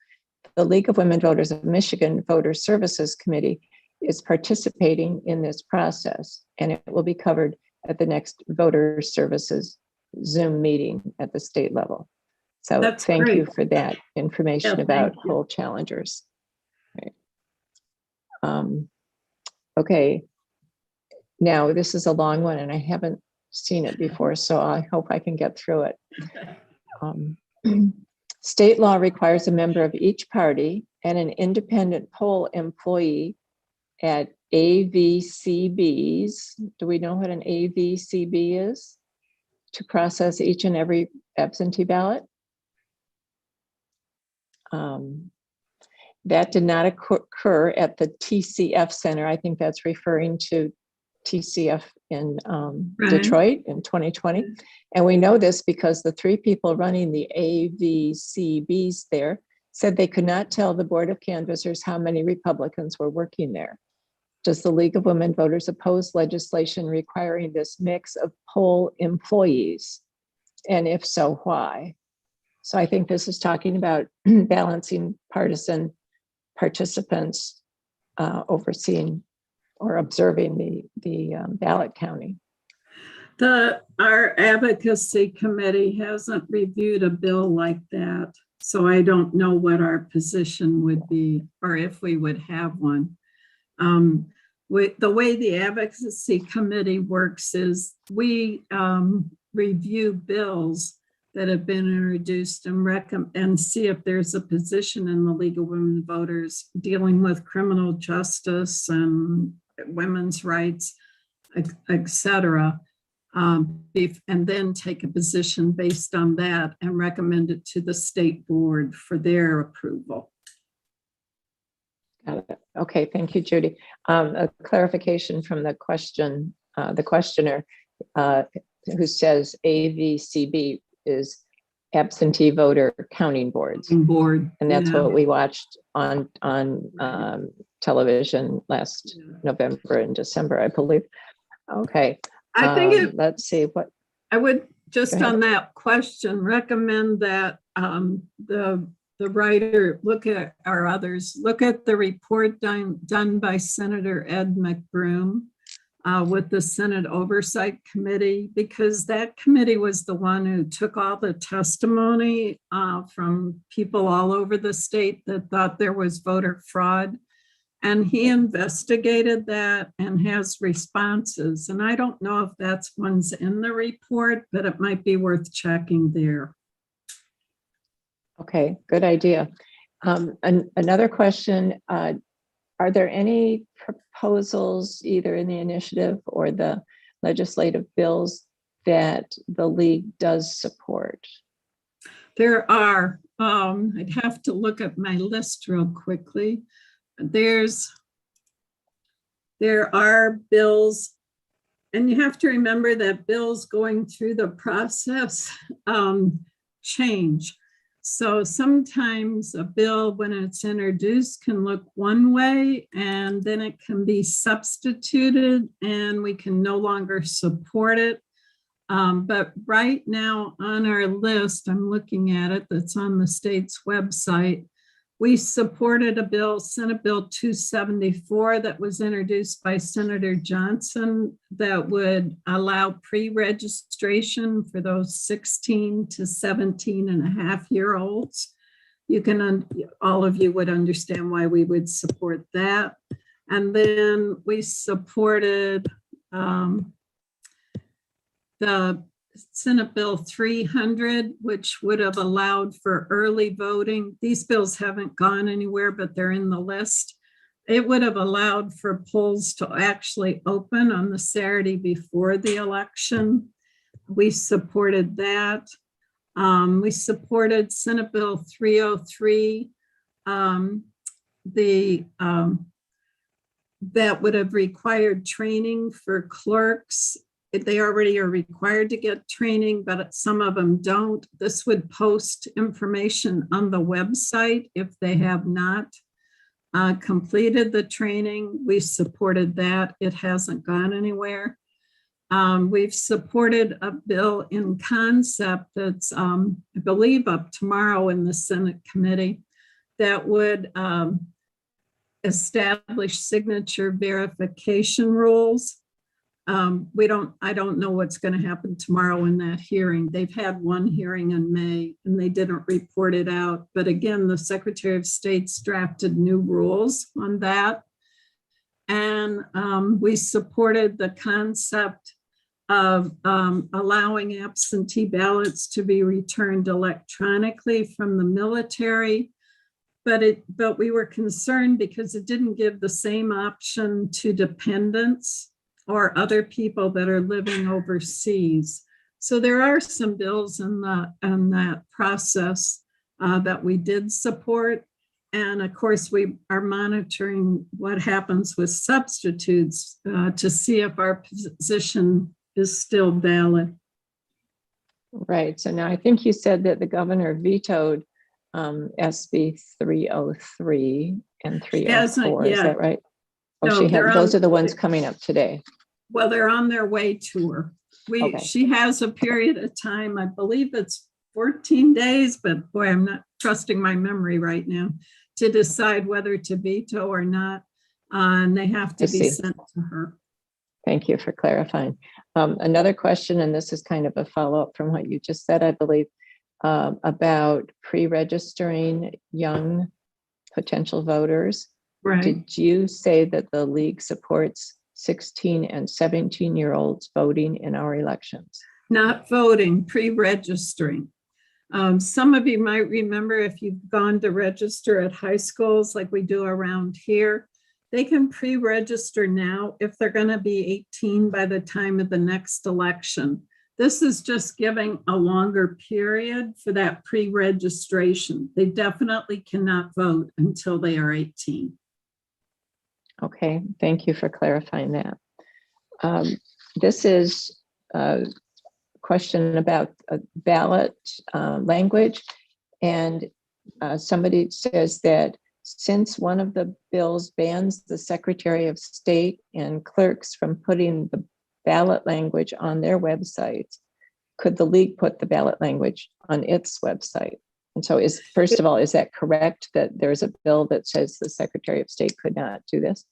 The League of Women Voters of Michigan Voter Services Committee is participating in this process, and it will be covered at the next Voter Services Zoom meeting at the state level. So That's thank great. you for that information Yeah, about thank you. poll challengers. Right. Okay. Now, this is a long one, and I haven't seen it before, so I hope I can get through it. State law requires a member of each party and an independent poll employee at AVCBs. Do we know what an AVCB is? To process each and every absentee ballot. That did not occur at the TCF Center. I think that's referring to TCF in Right. Detroit in 2020. And we know this because the three people running the AVCBs there said they could not tell the Board of Canvassers how many Republicans were working there. Does the League of Women Voters oppose legislation requiring this mix of poll employees? And if so, why? So I think this is talking about balancing partisan participants overseeing or observing the ballot counting. Our advocacy committee hasn't reviewed a bill like that, so I don't know what our position would be or if we would have one. The way the advocacy committee works is we review bills that have been introduced and see if there's a position in the League of Women Voters dealing with criminal justice and women's rights, et cetera. And then take a position based on that and recommend it to the state board for their approval. Got it. Okay, thank you, Judy. A clarification from the questioner who says AVCB is absentee voter counting boards. Board. And that's yeah. what we watched on television last November and December, I believe. Okay. I think let's see what. I would Just Go ahead. on that question, recommend that the writer look at, or others, look at the report done by Senator Ed McMahon with the Senate Oversight Committee, because that committee was the one who took all the testimony from people all over the state that thought there was voter fraud. And he investigated that and has responses. And I don't know if that's one's in the report, but it might be worth checking there. Okay, good idea. Another question, are there any proposals either in the initiative or the legislative bills that the League does support? There are, I'd have to look at my list real quickly. There are bills, and you have to remember that bills going through the process change. So sometimes a bill, when it's introduced, can look one way, and then it can be substituted and we can no longer support it. But right now on our list, I'm looking at it, that's on the state's website. We supported a bill, Senate Bill 274, that was introduced by Senator Johnson that would allow pre-registration for those 16 to 17 and a half year olds. You can, all of you would understand why we would support that. And then we supported the Senate Bill 300, which would have allowed for early voting. These bills haven't gone anywhere, but they're in the list. It would have allowed for polls to actually open on the Saturday before the election. We supported that. We supported Senate Bill 303, that would have required training for clerks. They already are required to get training, but some of them don't. This would post information on the website if they have not completed the training. We supported that. It hasn't gone anywhere. We've supported a bill in concept that's, I believe, up tomorrow in the Senate committee that would establish signature verification rules. I don't know what's going to happen tomorrow in that hearing. They've had one hearing in May and they didn't report it out. But again, the Secretary of State's drafted new rules on that. And we supported the concept of allowing absentee ballots to be returned electronically from the military. But we were concerned because it didn't give the same option to dependents or other people that are living overseas. So there are some bills in that process that we did support. And of course, we are monitoring what happens with substitutes to see if our position is still valid. Right. So now I think you said that the governor vetoed SB 303 and 304. Is that right? Oh, No, those are the ones coming up today. Well, they're on their way to her. Okay. She has a period of time, I believe it's 14 days, but boy, I'm not trusting my memory right now, to decide whether to veto or not. And they have to be sent to her. Thank you for clarifying. Another question, and this is kind of a follow-up from what you just said, I believe, about pre-registering young potential voters. Right. Did you say that the League supports 16 and 17-year-olds voting in our elections? Not voting, pre-registering. Some of you might remember if you've gone to register at high schools like we do around here, they can pre-register now if they're going to be 18 by the time of the next election. This is just giving a longer period for that pre-registration. They definitely cannot vote until they are 18. Okay, thank you for clarifying that. This is a question about ballot language, and somebody says that since one of the bills bans the Secretary of State and clerks from putting the ballot language on their websites, could the league put the ballot language on its website? And so first of all, is that correct that there's a bill that says the Secretary of State could not do this?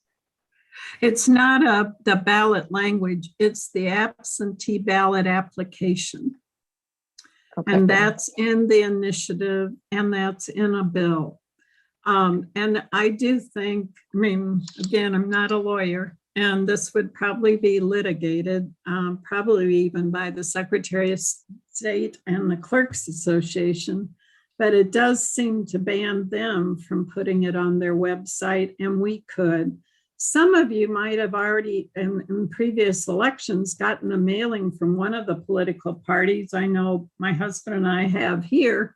It's not the ballot language, it's the absentee ballot application. Okay. And that's in the initiative and that's in a bill. And I do think, I mean, again, I'm not a lawyer, and this would probably be litigated, probably even by the Secretary of State and the Clerks Association, but it does seem to ban them from putting it on their website, and we could. Some of you might have already, in previous elections, gotten a mailing from one of the political parties. I know my husband and I have here,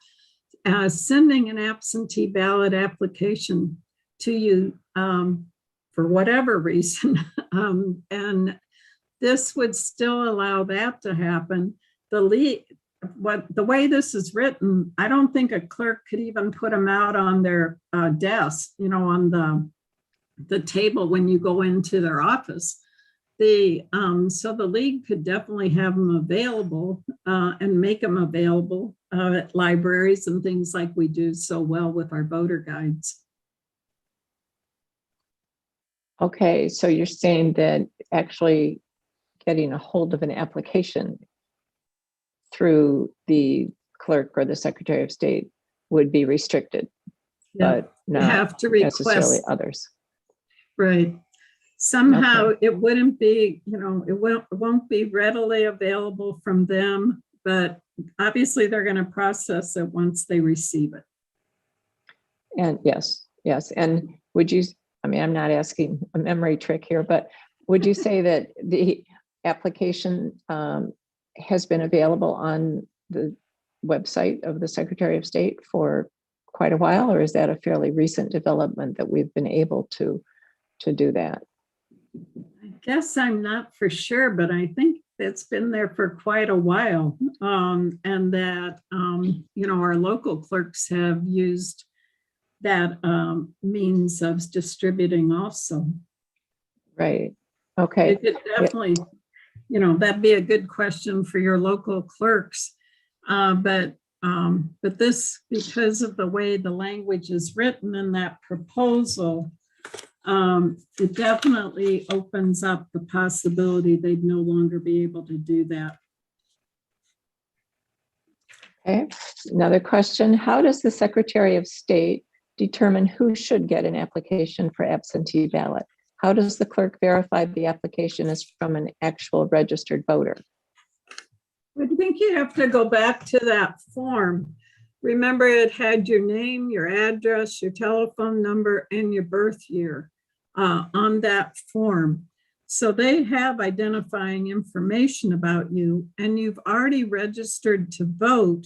sending an absentee ballot application to you for whatever reason. And this would still allow that to happen. The way this is written, I don't think a clerk could even put them out on their desk, on the table when you go into their office. So the league could definitely have them available and make them available at libraries and things like we do so well with our voter guides. Okay, so you're saying that actually getting a hold of an application through the clerk or the Secretary of State would be restricted, but not have to necessarily request others. Right. Somehow Okay. it wouldn't be, it won't be readily available from them, but obviously they're going to process it once they receive it. And yes. And would you, I mean, I'm not asking a memory trick here, but would you say that the application has been available on the website of the Secretary of State for quite a while, or is that a fairly recent development that we've been able to do that? I guess I'm not for sure, but I think it's been there for quite a while. And that, our local clerks have used that means of distributing also. Right. Okay. It could definitely, that'd be a good question for your local clerks. But this, because of the way the language is written in that proposal, it definitely opens up the possibility they'd no longer be able to do that. Okay. Another question. How does the Secretary of State determine who should get an application for absentee ballot? How does the clerk verify the application is from an actual registered voter? I think you have to go back to that form. Remember, it had your name, your address, your telephone number, and your birth year on that form. So they have identifying information about you, and you've already registered to vote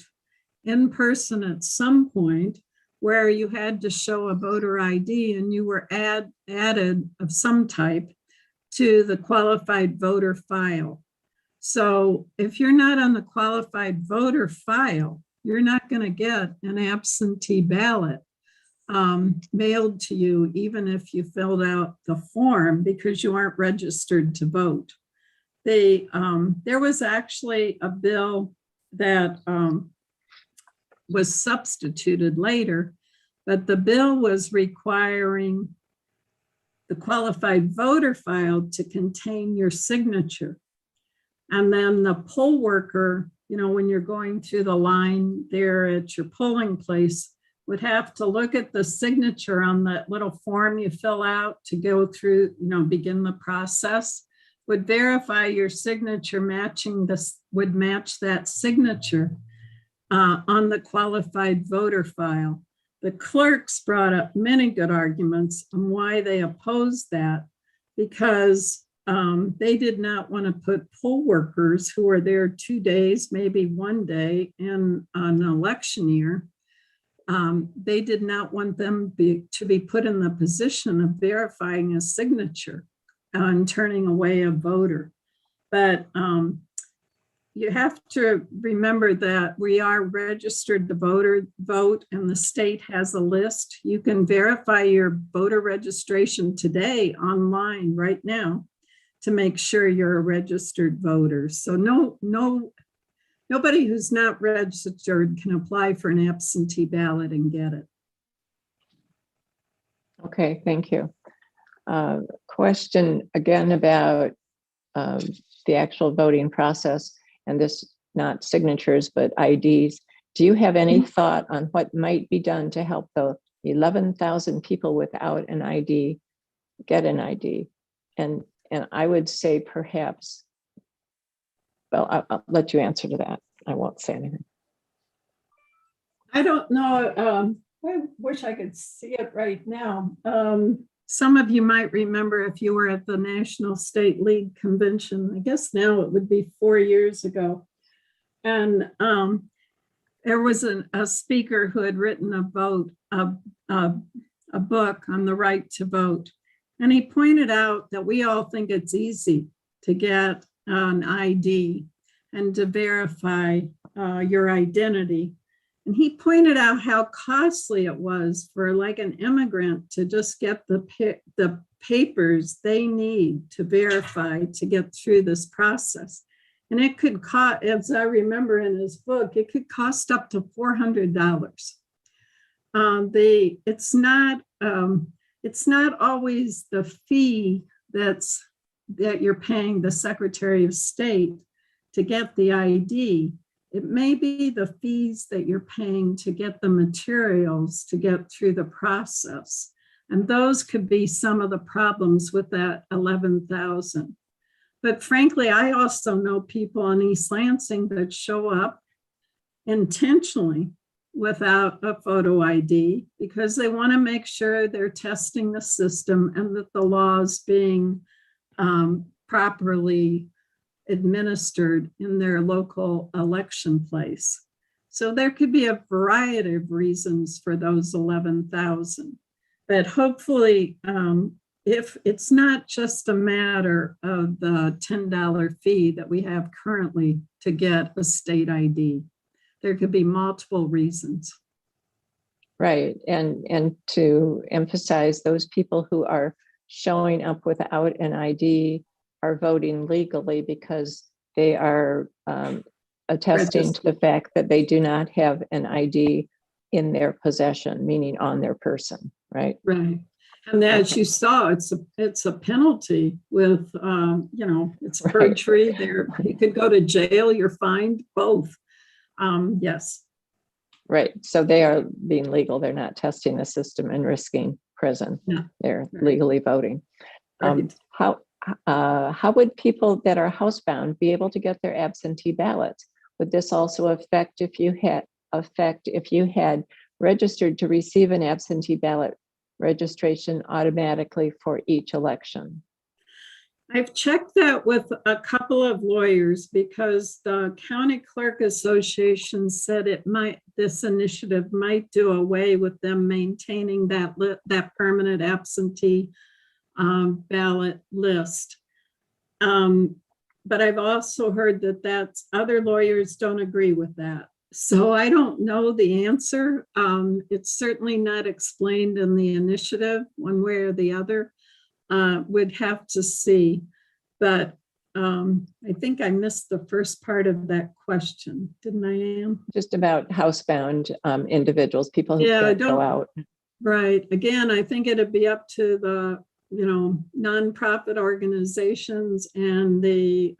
in person at some point where you had to show a voter ID and you were added of some type to the qualified voter file. So if you're not on the qualified voter file, you're not going to get an absentee ballot mailed to you, even if you filled out the form, because you aren't registered to vote. There was actually a bill that was substituted later, but the bill was requiring the qualified voter file to contain your signature. And then the poll worker, when you're going through the line there at your polling place, would have to look at the signature on that little form you fill out to go through, begin the process, would verify your signature would match that signature on the qualified voter file. The clerks brought up many good arguments on why they opposed that, because they did not want to put poll workers who are there 2 days, maybe 1 day in an election year. They did not want them to be put in the position of verifying a signature and turning away a voter. But you have to remember that we are registered to vote, and the state has a list. You can verify your voter registration today online right now to make sure you're a registered voter. So nobody who's not registered can apply for an absentee ballot and get it. Okay, thank you. Question again about the actual voting process, and this not signatures, but IDs. Do you have any thought on what might be done to help the 11,000 people without an ID get an ID? And I would say perhaps, well, I'll let you answer to that. I won't say anything. I don't know. I wish I could see it right now. Some of you might remember if you were at the National State League Convention. I guess now it would be 4 years ago. And there was a speaker who had written a book on the right to vote. And he pointed out that we all think it's easy to get an ID and to verify your identity. And he pointed out how costly it was for like an immigrant to just get the papers they need to verify to get through this process. And it could cost, as I remember in his book, it could cost up to $400. It's not always the fee that you're paying the Secretary of State to get the ID. It may be the fees that you're paying to get the materials to get through the process. And those could be some of the problems with that 11,000. But frankly, I also know people in East Lansing that show up intentionally without a photo ID because they want to make sure they're testing the system and that the law is being properly administered in their local election place. So there could be a variety of reasons for those 11,000. But hopefully, if it's not just a matter of the $10 fee that we have currently to get a state ID, there could be multiple reasons. Right, and to emphasize, those people who are showing up without an ID are voting legally because they are attesting to the fact that they do not have an ID in their possession, meaning on their person, right? Right. And as you saw, it's a penalty with, it's perjury. Right. There, you could go to jail, you're fined, both. Yes. Right. So they are being legal. They're not testing the system and risking prison. No. They're legally voting. Right. How would people that are housebound be able to get their absentee ballots? Would this also affect if you had registered to receive an absentee ballot registration automatically for each election? I've checked that with a couple of lawyers because the County Clerk Association said this initiative might do away with them maintaining that permanent absentee ballot list. But I've also heard that other lawyers don't agree with that. So I don't know the answer. It's certainly not explained in the initiative one way or the other. Would have to see. But I think I missed the first part of that question, didn't I, Ann? Just about housebound individuals, people who can't go out. Right. Again, I think it'd be up to the nonprofit organizations and the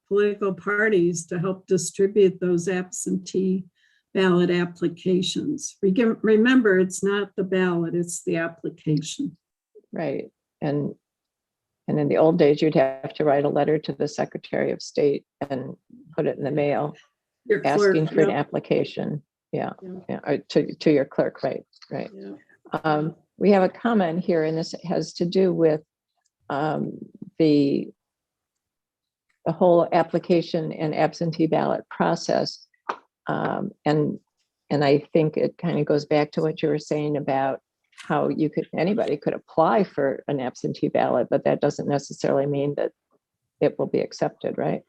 political parties to help distribute those absentee ballot applications. Remember, it's not the ballot, it's the application. Right. And in the old days, you'd have to write a letter to the Secretary of State and put it in the mail, asking for an application. Yeah. Or to your clerk, right. Yeah. We have a comment here, and this has to do with the whole application and absentee ballot process. And I think it kind of goes back to what you were saying about how anybody could apply for an absentee ballot, but that doesn't necessarily mean that it will be accepted, right?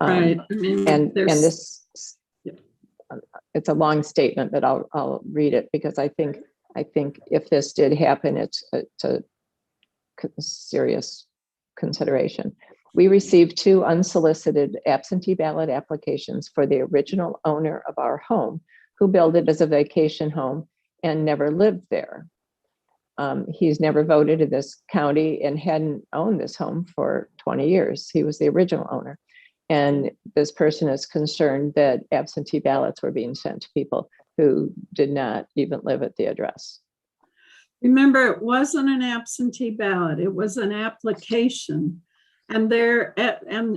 Right. And this, it's a long statement, but I'll read it because I think if this did happen, it's a serious consideration. We received 2 unsolicited absentee ballot applications for the original owner of our home, who built it as a vacation home and never lived there. He's never voted in this county and hadn't owned this home for 20 years. He was the original owner. And this person is concerned that absentee ballots were being sent to people who did not even live at the address. Remember, it wasn't an absentee ballot, it was an application. And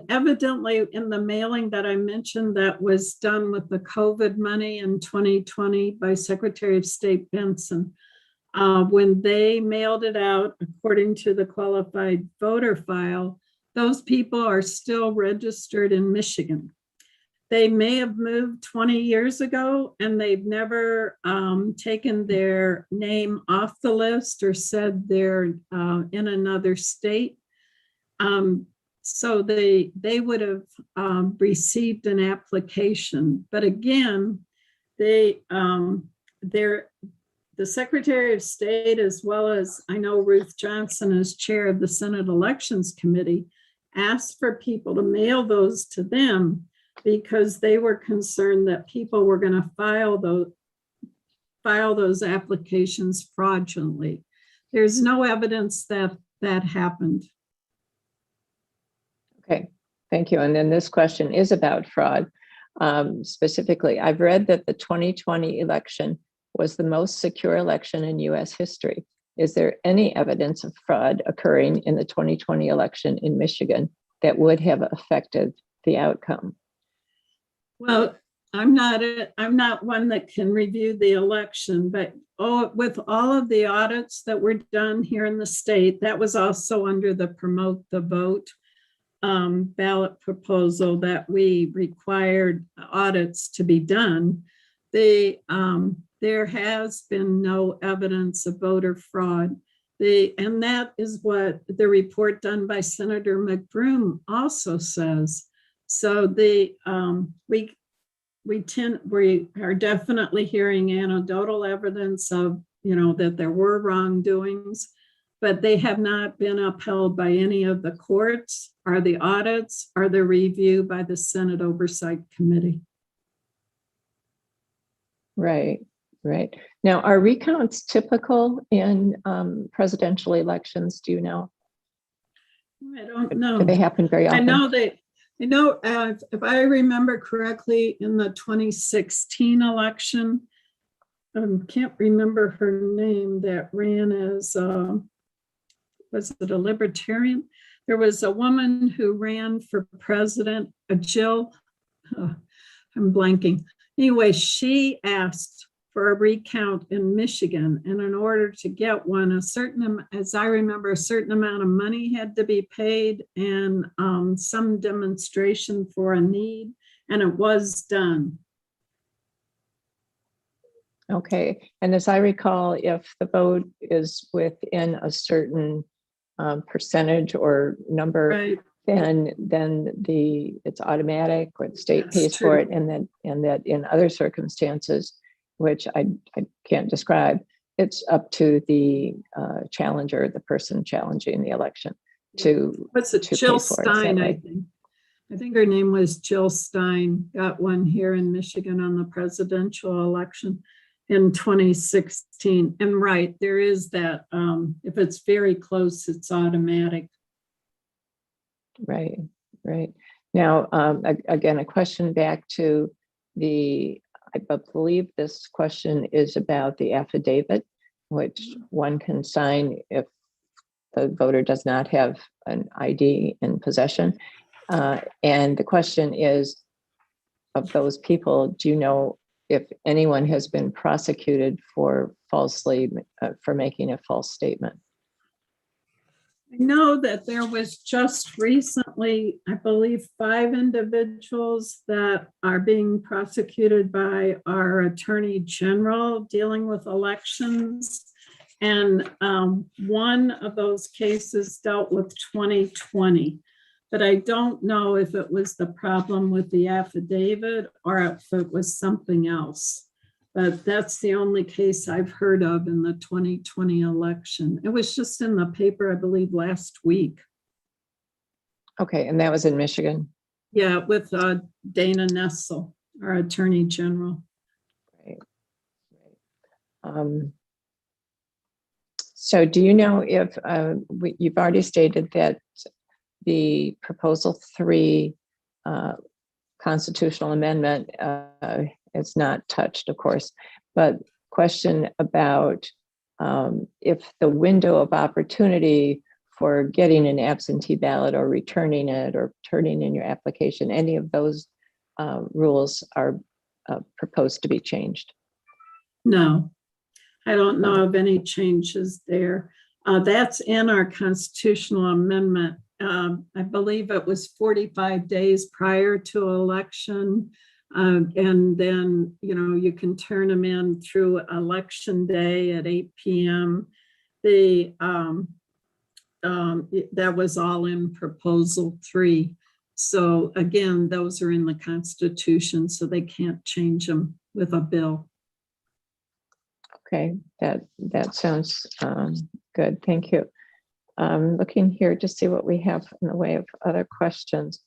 evidently in the mailing that I mentioned that was done with the COVID money in 2020 by Secretary of State Benson, when they mailed it out, according to the qualified voter file, those people are still registered in Michigan. They may have moved 20 years ago and they've never taken their name off the list or said they're in another state. So they would have received an application. But again, the Secretary of State, as well as I know Ruth Johnson as chair of the Senate Elections Committee, asked for people to mail those to them because they were concerned that people were going to file those applications fraudulently. There's no evidence that that happened. Okay, thank you. And then this question is about fraud. Specifically, I've read that the 2020 election was the most secure election in US history. Is there any evidence of fraud occurring in the 2020 election in Michigan that would have affected the outcome? Well, I'm not one that can review the election, but with all of the audits that were done here in the state, that was also under the Promote the Vote ballot proposal that we required audits to be done. There has been no evidence of voter fraud. And that is what the report done by Senator McBroom also says. So we are definitely hearing anecdotal evidence of, that there were wrongdoings, but they have not been upheld by any of the courts or the audits or the review by the Senate Oversight Committee. Right. Now, are recounts typical in presidential elections? Do you know? I don't know. Do they happen very often? I know if I remember correctly, in the 2016 election, can't remember her name, that ran as, was it a libertarian? There was a woman who ran for president, Jill, I'm blanking. Anyway, she asked for a recount in Michigan, and in order to get one, as I remember, a certain amount of money had to be paid and some demonstration for a need, and it was done. Okay, and as I recall, if the vote is within a certain percentage or number, Right. then it's automatic, or the state That's pays true. for it, and that in other circumstances, which I can't describe, it's up to the challenger, the person challenging the election, to What's it? to Jill pay for it. Is that Stein, right? I think her name was Jill Stein, got one here in Michigan on the presidential election in 2016. And right, there is that, if it's very close, it's automatic. Right. Now, again, a question back to I believe this question is about the affidavit, which one can sign if the voter does not have an ID in possession. And the question is, of those people, do you know if anyone has been prosecuted for making a false statement? I know that there was just recently, I believe, 5 individuals that are being prosecuted by our Attorney General dealing with elections. And one of those cases dealt with 2020. But I don't know if it was the problem with the affidavit or if it was something else. But that's the only case I've heard of in the 2020 election. It was just in the paper, I believe, last week. Okay, and that was in Michigan. Yeah, with Dana Nessel, our Attorney General. Right. So do you know if you've already stated that the proposal 3 constitutional amendment is not touched, of course, but question about if the window of opportunity for getting an absentee ballot or returning it or turning in your application, any of those rules are proposed to be changed? No, I don't know of any changes there. That's in our constitutional amendment. I believe it was 45 days prior to election. And then, you can turn them in through election day at 8 p.m. That was all in proposal 3. So again, those are in the Constitution, so they can't change them with a bill. Okay, that sounds good. Thank you. Looking here to see what we have in the way of other questions.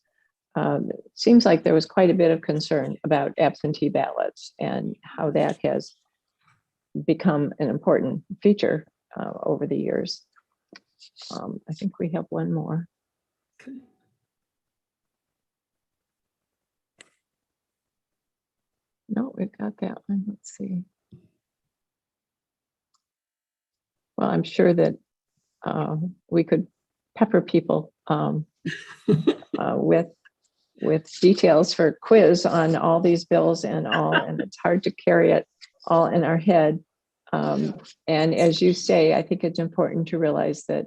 It seems like there was quite a bit of concern about absentee ballots and how that has become an important feature over the years. I think we have one more. Okay. No, we've got that one. Let's see. Well, I'm sure that we could pepper people with details for quiz on all these bills and it's hard to carry it all in our head. And as you say, I think it's important to realize that,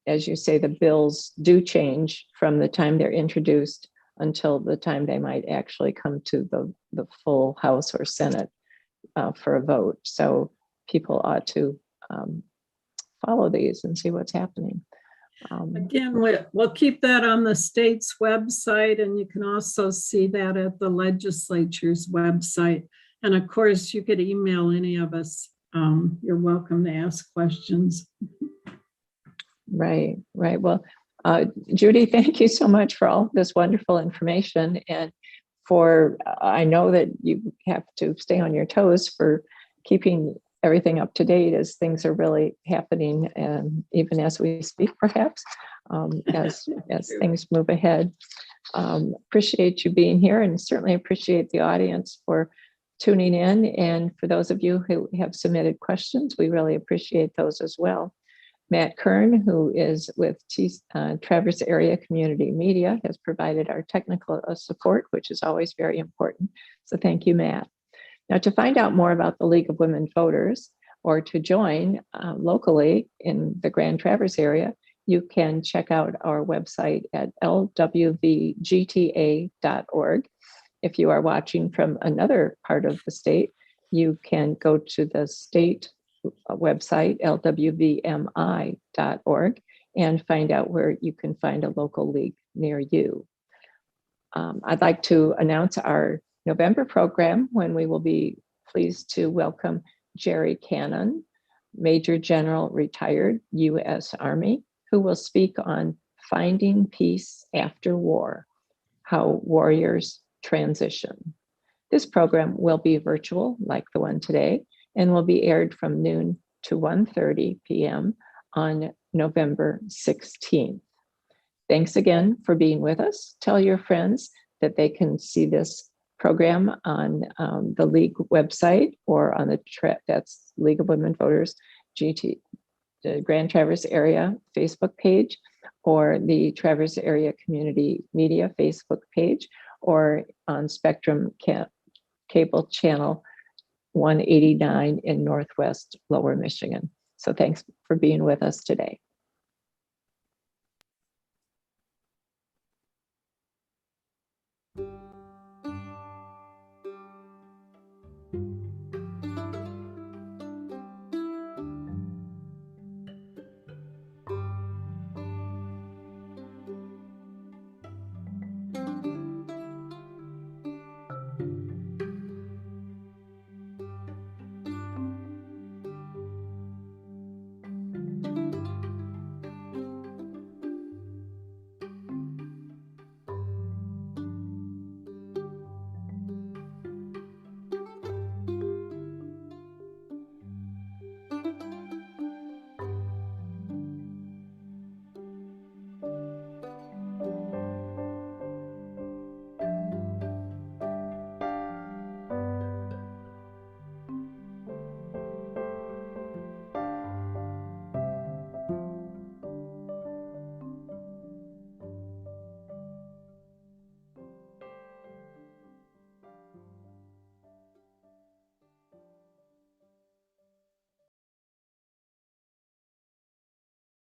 as you say, the bills do change from the time they're introduced until the time they might actually come to the full House or Senate for a vote. So people ought to follow these and see what's happening. Again, we'll keep that on the state's website, and you can also see that at the legislature's website. And of course, you could email any of us. You're welcome to ask questions. Right. Well, Judy, thank you so much for all this wonderful information. And I know that you have to stay on your toes for keeping everything up to date as things are really happening, and even as we speak, perhaps, as things move ahead. Appreciate you being here, and certainly appreciate the audience for tuning in. And for those of you who have submitted questions, we really appreciate those as well. Matt Kern, who is with Traverse Area Community Media, has provided our technical support, which is always very important. So thank you, Matt. Now, to find out more about the League of Women Voters or to join locally in the Grand Traverse area, you can check out our website at lwvgta.org. If you are watching from another part of the state, you can go to the state website, lwvmi.org, and find out where you can find a local league near you. I'd like to announce our November program, when we will be pleased to welcome Jerry Cannon, Major General, retired U.S. Army, who will speak on Finding Peace After War, How Warriors Transition. This program will be virtual, like the one today, and will be aired from noon to 1:30 p.m. on November 16th. Thanks again for being with us. Tell your friends that they can see this program on the League website or on that's League of Women Voters the Grand Traverse Area Facebook page, or the Traverse Area Community Media Facebook page, or on Spectrum Cable Channel 189 in Northwest Lower Michigan. So thanks for being with us today.